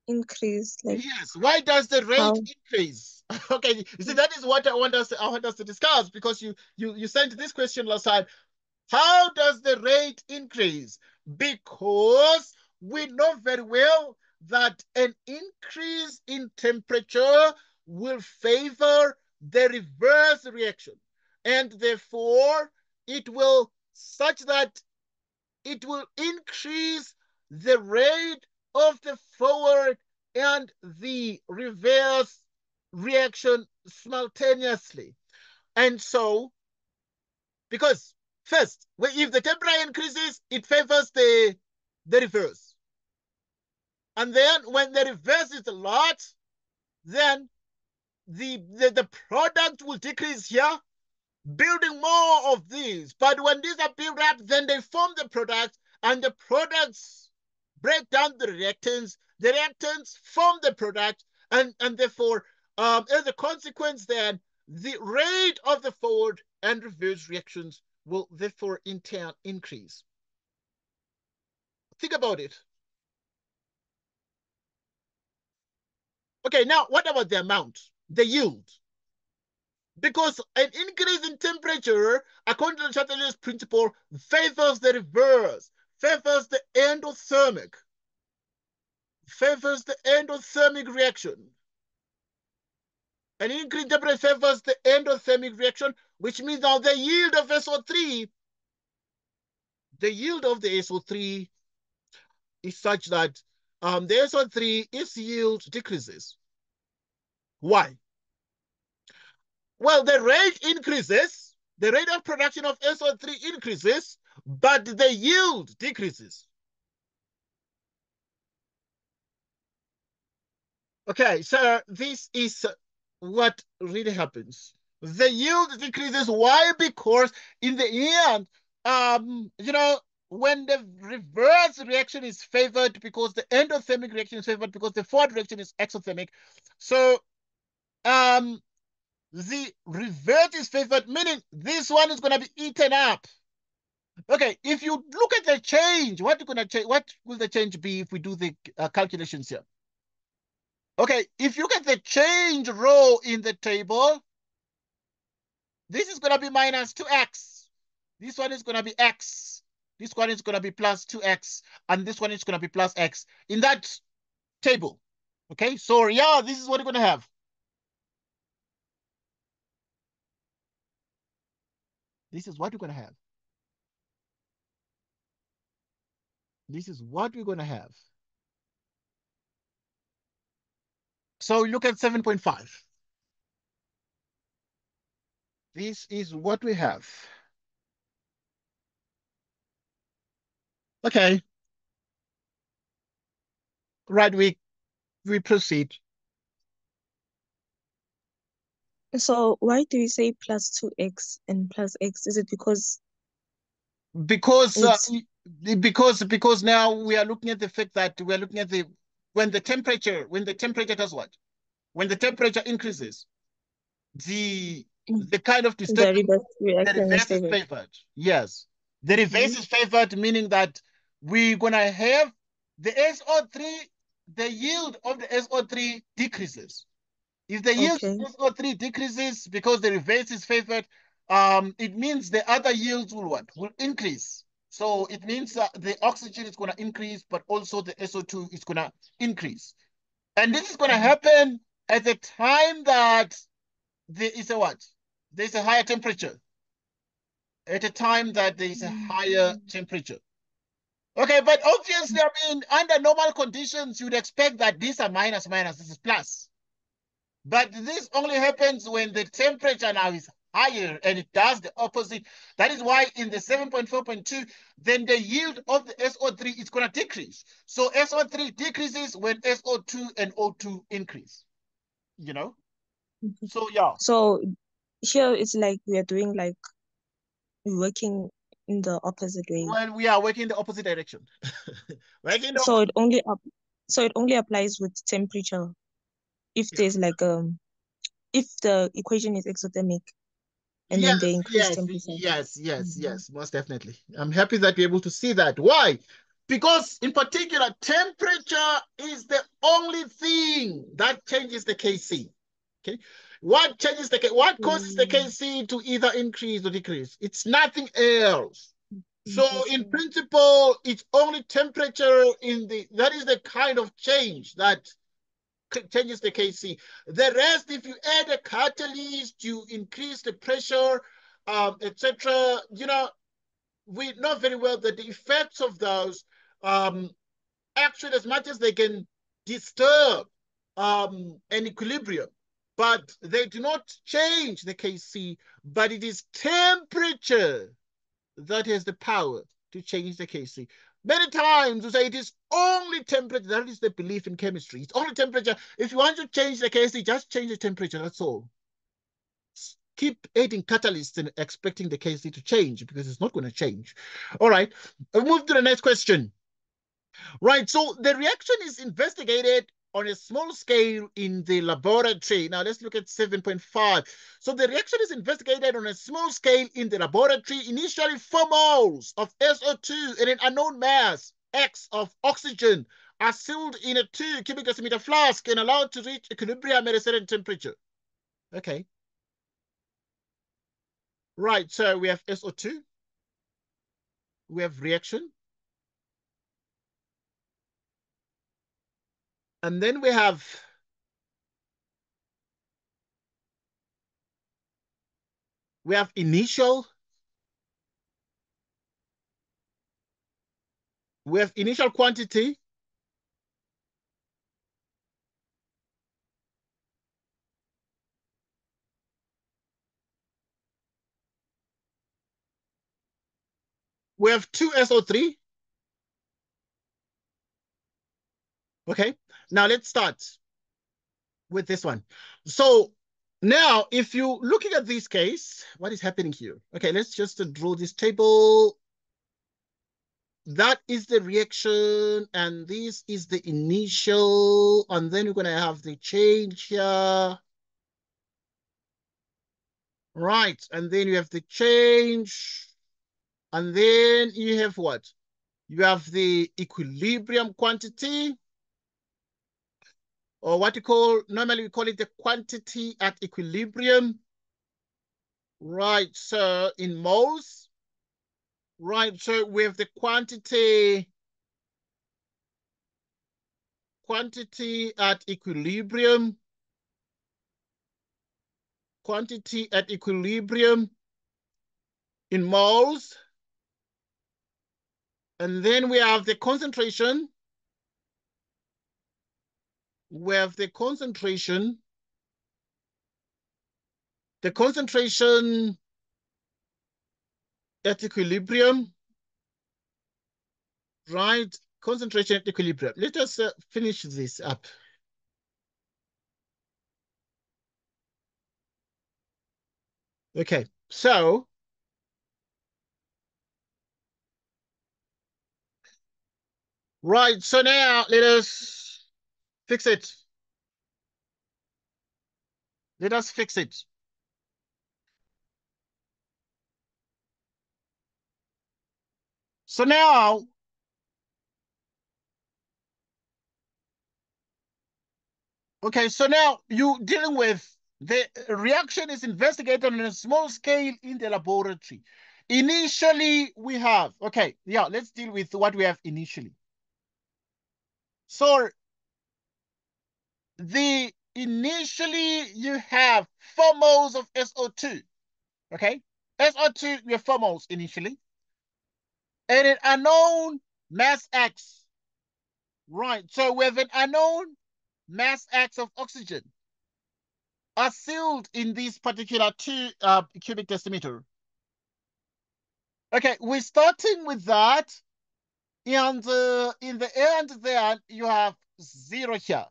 increase? Like, yes, why does the rate how? increase? Okay, you see, that is what I want us to discuss, because you sent this question last time. How does the rate increase? Because we know very well that an increase in temperature will favor the reverse reaction. And therefore, it will such that it will increase the rate of the forward and the reverse reaction simultaneously. And so, because first, if the temperature increases, it favors the reverse. And then when the reverse is a lot, then the product will decrease here, building more of these. But when these are built up, then they form the product, and the products break down the reactants. The reactants form the product, and therefore, as a consequence, then the rate of the forward and reverse reactions will therefore in turn increase. Think about it. Okay, now what about the amount, the yield? Because an increase in temperature, according to the Chatelier's principle, favors the reverse, favors the endothermic reaction. An increase in temperature favors the endothermic reaction, which means now the yield of SO3, the yield of the SO3 is such that the SO3, its yield decreases. Why? Well, the rate increases, the rate of production of SO3 increases, but the yield decreases. Okay, so this is what really happens. The yield decreases. Why? Because in the end, when the reverse reaction is favored, because the endothermic reaction is favored, because the forward reaction is exothermic. So the reverse is favored, meaning this one is going to be eaten up. Okay, if you look at the change, what will the change be if we do the calculations here? Okay, if you look at the change row in the table, this is going to be minus 2x. This one is going to be x. This one is going to be plus 2x. And this one is going to be plus x in that table. Okay, so yeah, this is what you're going to have. This is what you're going to have. This is what we're going to have. So look at 7.5. This is what we have. Okay. Right, we proceed. So why do you say plus 2x and plus x? Is it because Because it's because now we are looking at the fact that we are looking at when the temperature does what? When the temperature increases, the kind of the disturbance, reverse the reaction is reverse is favored? favored. Yes. The reverse is favored, meaning that we're gonna have the SO3, the yield of the SO3 decreases. If the yield Okay. SO3 decreases because the reverse is favored, it means the other yields will what? Will increase. So it means the oxygen is going to increase, but also the SO2 is going to increase. And this is going to happen at the time that there is a what? There's a higher temperature. At a time that there is a higher temperature. Okay, but obviously, I mean, under normal conditions, you'd expect that these are minus minus, this is plus. But this only happens when the temperature now is higher, and it does the opposite. That is why in the 7.4.2, then the yield of the SO3 is going to decrease. So SO3 decreases when SO2 and O2 increase, you know? Okay. So yeah. So here it's like we are doing like working in the opposite way. Well, we are working in the opposite direction. Working the So opposite. it only so it only applies with temperature. If Yeah. there's like if the equation is exothermic and then they Yes, increase yes, temperature. Mhm. yes, most definitely. I'm happy that you're able to see that. Why? Because in particular, temperature is the only thing that changes the Kc. Okay. What changes what causes the Mm, Kc to either increase or decrease? It's nothing else. So in interesting. principle, it's only temperature that is the kind of change that changes the Kc. The rest, if you add a catalyst, you increase the pressure, etc. We know very well that the effects of those, actually, as much as they can disturb an equilibrium, but they do not change the Kc, but it is temperature that has the power to change the Kc. Many times we say it is only temperature. That is the belief in chemistry. It's only temperature. If you want to change the Kc, just change the temperature. That's all. Keep adding catalysts and expecting the Kc to change because it's not going to change. All right. We'll move to the next question. Right. So the reaction is investigated on a small scale in the laboratory. Now let's look at 7.5. So the reaction is investigated on a small scale in the laboratory. Initially, 4 moles of SO2 and an unknown mass, X, of oxygen are sealed in a 2 cubic decimeter flask and allowed to reach equilibrium at a certain temperature. Okay. Right. So we have SO2. We have reaction. And then we have initial. We have initial quantity. We have 2 SO3. Okay. Now let's start with this one. So now, if you're looking at this case, what is happening here? Okay, let's just draw this table. That is the reaction, and this is the initial, and then we're going to have the change here. Right, and then you have the change, and then you have what? You have the equilibrium quantity, or what you call, normally we call it the quantity at equilibrium. Right, so in moles. Right, so we have the quantity at equilibrium. Quantity at equilibrium in moles. And then we have the concentration. We have the concentration. The concentration at equilibrium. Right, concentration at equilibrium. Let us finish this up. Okay, so right, so now let us fix it. Let us fix it. So now Okay, so now you dealing with the reaction is investigated on a small scale in the laboratory. Initially, we have, okay, yeah, let's deal with what we have initially. So initially you have 4 moles of SO2, okay? SO2, we have 4 moles initially. And an unknown mass X, right? So we have an unknown mass X of oxygen are sealed in this particular 2 cubic decimeter. Okay, we're starting with that. And in the end there, you have 0 here.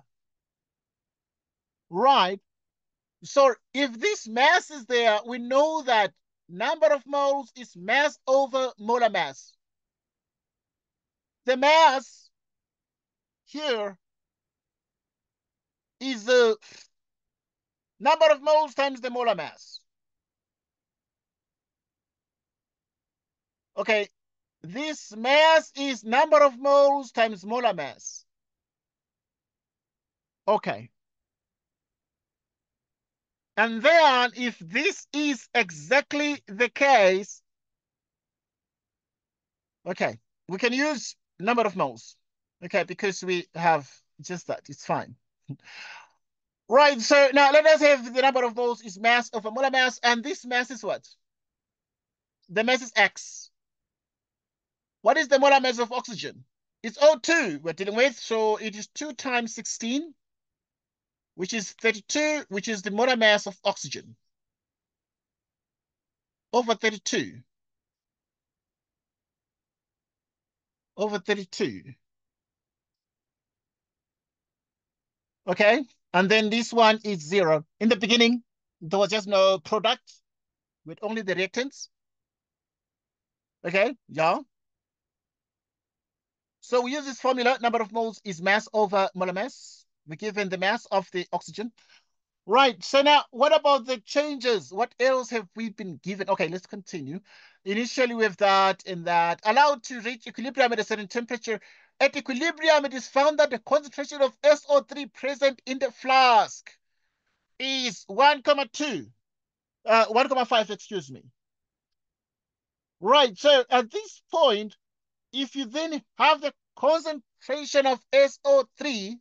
Right. So if this mass is there, we know that number of moles is mass over molar mass. The mass here is the number of moles times the molar mass. Okay, this mass is number of moles times molar mass. Okay. And then if this is exactly the case, okay, we can use number of moles. Okay, because we have just that, it's fine. Right, so now let us have the number of moles is mass over molar mass, and this mass is what? The mass is X. What is the molar mass of oxygen? It's O2 we're dealing with, so it is 2 times 16, which is 32, which is the molar mass of oxygen, over 32. Over 32. Okay, and then this one is 0. In the beginning, there was just no product with only the reactants. Okay, yeah. So we use this formula, number of moles is mass over molar mass. We're given the mass of the oxygen. Right, so now what about the changes? What else have we been given? Okay, let's continue. Initially we have that and that. Allowed to reach equilibrium at a certain temperature. At equilibrium, it is found that the concentration of SO3 present in the flask is 1,2. 1,5, excuse me. Right, so at this point, if you then have the concentration of SO3,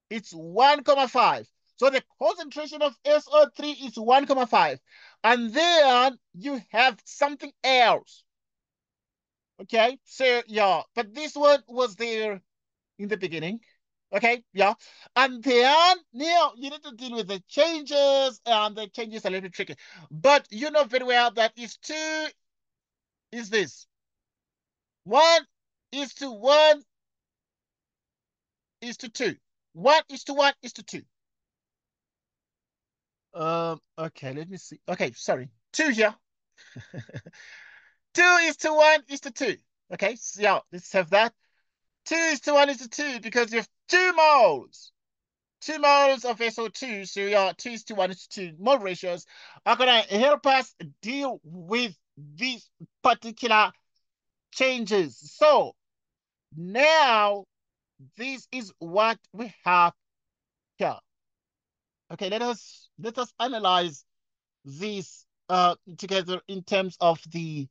it's 1,5. So the concentration of SO3 is 1,5. And then you have something else. Okay, so yeah, but this one was there in the beginning. Okay, yeah. And then now you need to deal with the changes, and the changes are a little bit tricky. But you know very well that is 2 is this. 1 is to 1 is to 2. 1 is to 1 is to 2. Okay, let me see. Okay, sorry. 2 here. 2 is to 1 is to 2. Okay, so yeah, let's have that. 2 is to 1 is to 2 because you have 2 moles. 2 moles of SO2. So yeah, 2 is to 1 is to 2. Mole ratios are gonna help us deal with these particular changes. So now this is what we have here. Okay, let us analyze these together in terms of the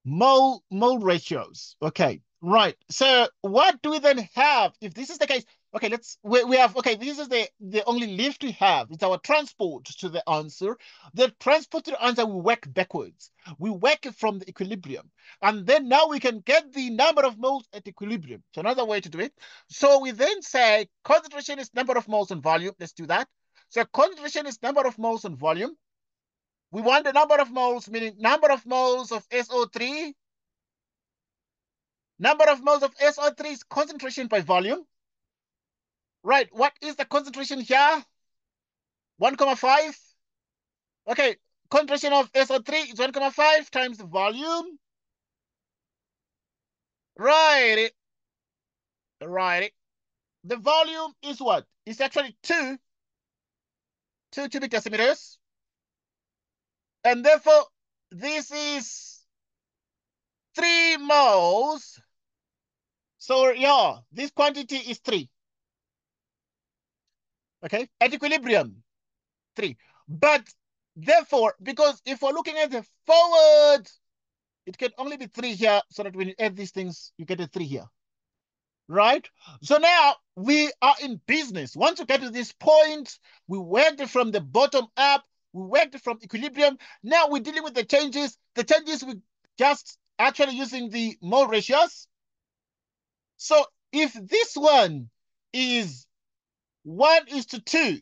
mole ratios. Okay, right. So what do we then have if this is the case? Okay, we have, okay, this is the only lift we have. It's our transport to the answer. The transport to the answer, we work backwards. We work it from the equilibrium. And then now we can get the number of moles at equilibrium. So another way to do it. So we then say concentration is number of moles on volume. Let's do that. So concentration is number of moles on volume. We want the number of moles, meaning number of moles of SO3. Number of moles of SO3 is concentration by volume. Right, what is the concentration here? 1,5. Okay, concentration of SO3 is 1,5 times the volume. Right. Right. The volume is what? It's actually 2 cubic decimeters. And therefore, this is 3 moles. So yeah, this quantity is 3. Okay, at equilibrium, 3. But therefore, because if we're looking at the forward, it can only be 3 here, so that when you add these things, you get a 3 here. Right? So now we are in business. Once you get to this point, we worked from the bottom up, we worked from equilibrium. Now we're dealing with the changes. The changes we just actually using the mole ratios. So if this one is 1:2,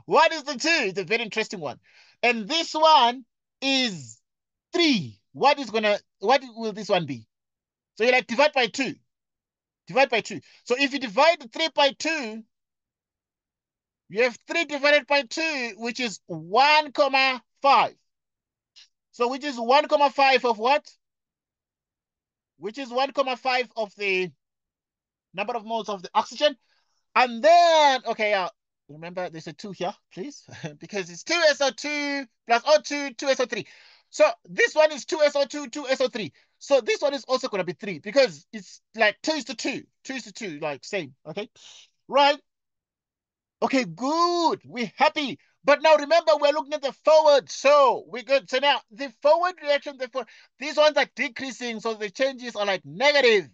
what is the 2? It's a very interesting one. And this one is 3. What will this one be? So you like divide by 2. Divide by 2. So if you divide 3 by 2, you have 3 divided by 2, which is 1,5. So which is 1,5 of what? Which is 1,5 of the number of moles of the oxygen. And then, okay, remember there's a 2 here, please, because it's 2SO2 plus O2, 2SO3. So this one is 2SO2, 2SO3. So this one is also going to be 3 because it's like 2:2. 2:2, like same, okay? Right? Okay, good. We're happy. But now remember, we're looking at the forward. So we're good. So now the forward reaction, these ones are decreasing. So the changes are like negative.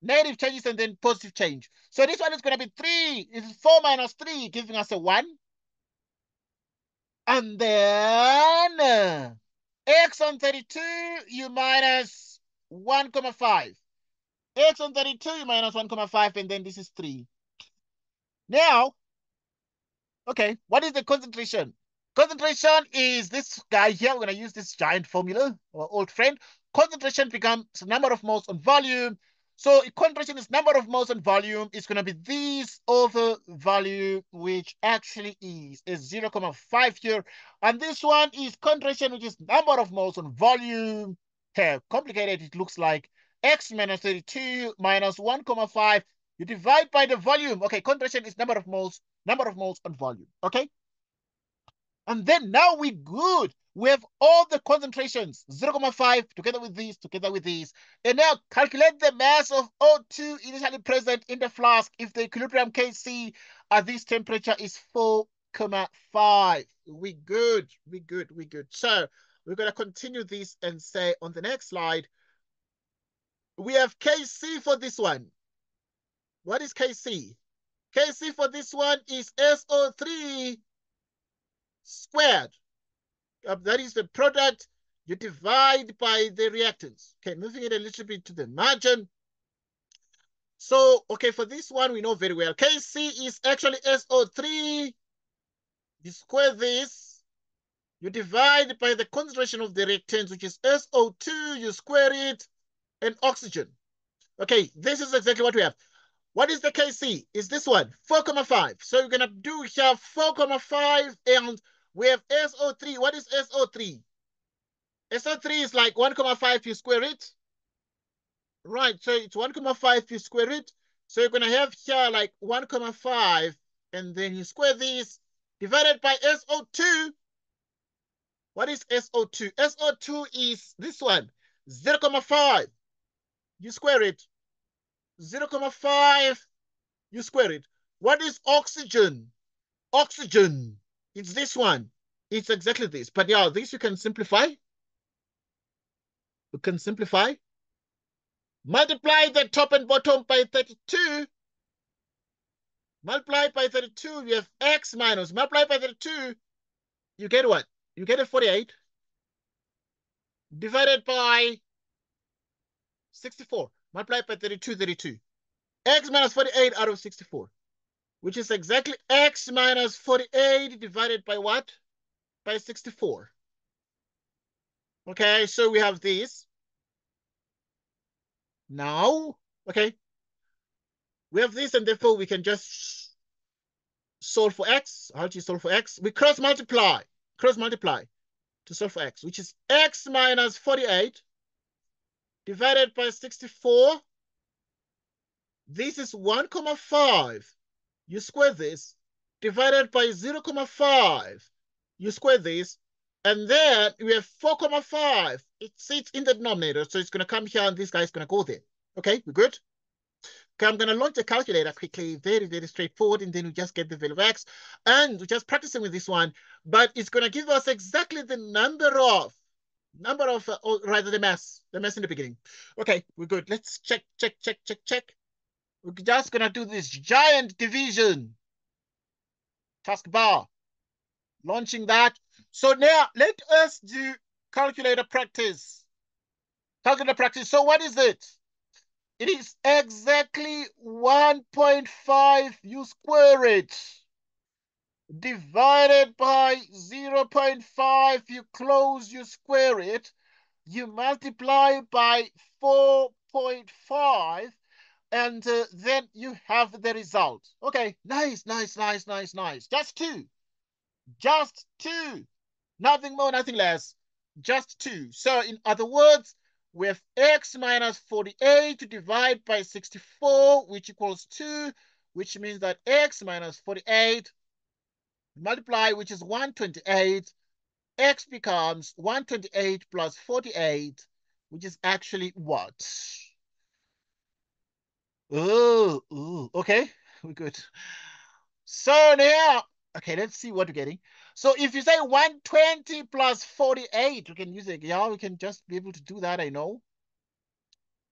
Negative changes and then positive change. So this one is going to be 3. It's 4 minus 3, giving us a 1. And then x on 32, you minus 1,5. X on 32, you minus 1,5, and then this is 3. Now, okay, what is the concentration? Concentration is this guy here. We're going to use this giant formula, our old friend. Concentration becomes number of moles on volume. So concentration is number of moles on volume. It's going to be this over volume, which actually is 0,5 here. And this one is concentration, which is number of moles on volume. Here, complicated, it looks like x minus 32 minus 1,5. You divide by the volume. Okay, concentration is number of moles on volume. Okay? And then now we're good. We have all the concentrations, 0,5 together with these, And now calculate the mass of O2 initially present in the flask if the equilibrium Kc at this temperature is 4,5. We good. So we're going to continue this and say on the next slide, we have Kc for this one. What is Kc? Kc for this one is SO3 squared. That is the product you divide by the reactants. Okay, moving it a little bit to the margin. So, okay, for this one, we know very well. Kc is actually SO3. You square this. You divide by the concentration of the reactants, which is SO2. You square it, and oxygen. Okay, this is exactly what we have. What is the Kc? Is this one, 4,5. So you're going to do here 4,5, and we have SO3. What is SO3? SO3 is like 1,5, you square it. Right, so it's 1,5, you square it. So you're going to have here like 1,5, and then you square this, divided by SO2. What is SO2? SO2 is this one, 0,5. You square it. 0,5, you square it. What is oxygen? Oxygen, it's this one. It's exactly this. But yeah, this you can simplify. You can simplify. Multiply the top and bottom by 32. Multiply by 32, you have x minus. Multiply by 32, you get what? You get a 48. Divided by 64. Multiply by 32, 32. X minus 48 out of 64. Which is exactly x minus 48 divided by what? By 64. Okay, so we have this. Now, okay, we have this, and therefore we can just solve for x. How do you solve for x? We cross multiply to solve for x, which is x minus 48 divided by 64. This is 1,5. You square this, divided by 0,5. You square this, and then we have 4,5. It sits in the denominator, so it's going to come here, and this guy is going to go there. Okay, we're good? Okay, I'm going to launch a calculator quickly, very, very straightforward, and then we just get the value of x. And we're just practicing with this one, but it's going to give us exactly the number of, or rather the mass in the beginning. Okay, we're good. Let's check. We're just going to do this giant division. Taskbar. Launching that. So now let us do calculator practice. Calculator practice. So what is it? It is exactly 1.5, you square it, divided by 0.5, you close, you square it, you multiply by 4.5, and then you have the result. Okay, nice. Just two. Nothing more, nothing less. Just two. So in other words, we have x minus 48 to divide by 64, which equals 2, which means that x minus 48 multiply, which is 128. X becomes 128 plus 48, which is actually what? Oh, okay, we're good. So now, okay, let's see what we're getting. So if you say 120 plus 48, we can use it. Yeah, we can just be able to do that, I know.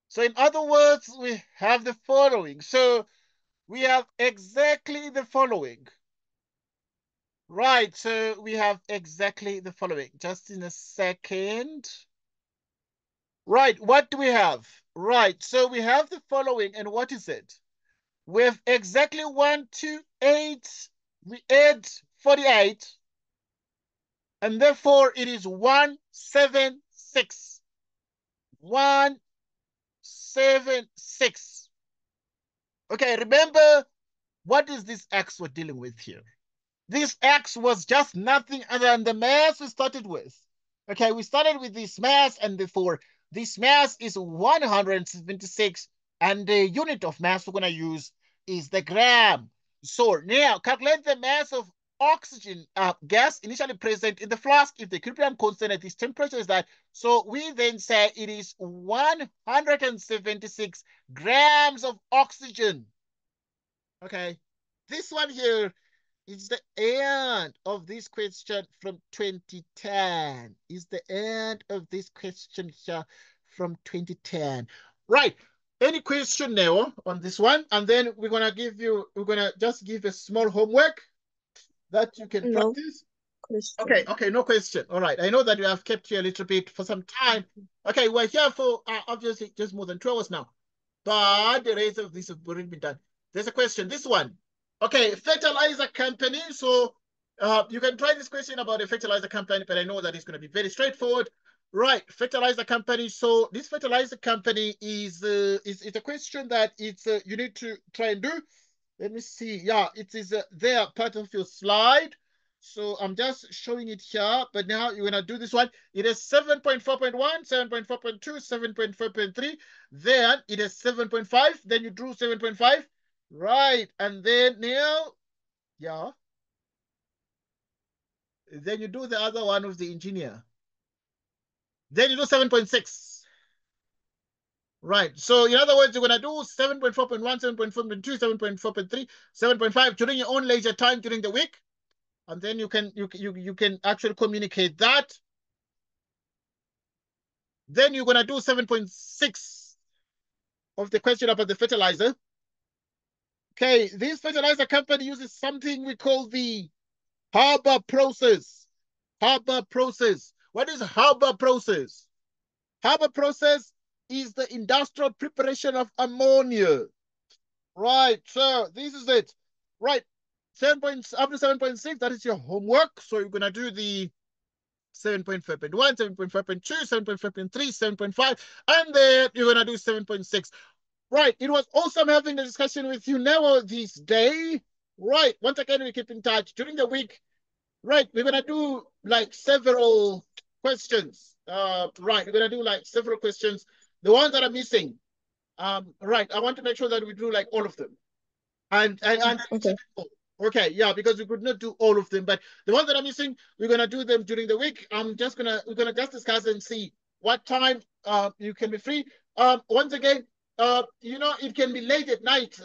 So in other words, we have the following. So we have exactly the following. Right, so we have exactly the following. Just in a second. Right, what do we have? Right, so we have the following, and what is it? We have exactly 128. We add 48. And therefore, it is 176. 176. Okay, remember, what is this x we're dealing with here? This x was just nothing other than the mass we started with. Okay, we started with this mass, and therefore, this mass is 176, and the unit of mass we're going to use is the gram. So now, calculate the mass of oxygen gas initially present in the flask if the equilibrium constant at this temperature is that. So we then say it is 176 grams of oxygen. Okay, this one here is the end of this question from 2010. Is the end of this question here from 2010. Right. Any question now on this one? And then we're going to just give a small homework that you can practice. Question. Okay, no question. All right. I know that you have kept you a little bit for some time. Okay, we're here for obviously just more than 2 hours now. But the rest of this have already been done. There's a question. This one. Okay, fertilizer company. So you can try this question about a fertilizer company, but I know that it's going to be very straightforward. Right, fertilizer company. So this fertilizer company is a question that it's you need to try and do. Let me see. Yeah, it is there part of your slide. So I'm just showing it here, but now you're going to do this one. It is 7.4.1, 7.4.2, 7.4.3. Then it is 7.5. Then you drew 7.5. Right. And then now, yeah. Then you do the other one with the engineer. Then you do 7.6. Right. So in other words, you're going to do 7.4.1, 7.4.2, 7.4.3, 7.5 during your own leisure time during the week. And then you can actually communicate that. Then you're going to do 7.6 of the question about the fertilizer. Okay, this fertilizer company uses something we call the Haber process. Haber process. What is Haber process? Haber process is the industrial preparation of ammonia. Right, so this is it. Right, up to 7.6, that is your homework. So you're going to do the 7.5.1, 7.5.2, 7.5.3, 7.5, and then you're going to do 7.6. Right, it was awesome having the discussion with you now this day. Right, once again, we keep in touch during the week. Right, we're going to do like several questions. Right, we're going to do like several questions. The ones that are missing. Right, I want to make sure that we do like all of them. And Okay. Okay, yeah, because we could not do all of them, but the ones that are missing, we're gonna do them during the week. We're gonna just discuss and see what time you can be free. Once again, you know, it can be late at night,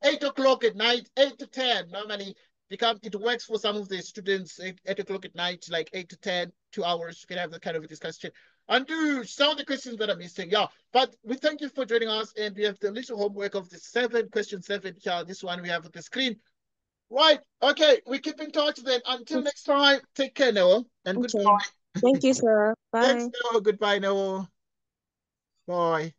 8 o'clock at night, 8 to 10. Normally, it works for some of the students, 8 o'clock at night, like 8 to 10, 2 hours. You can have that kind of a discussion. And do some of the questions that are missing. Yeah. But we thank you for joining us. And we have the little homework of the question 7 here. This one we have on the screen. Right. Okay. We keep in touch then. Until next time, take care, Noah. And Okay. goodbye. Thank you, sir. Thanks, Bye. Noah. Goodbye, Noah. Bye.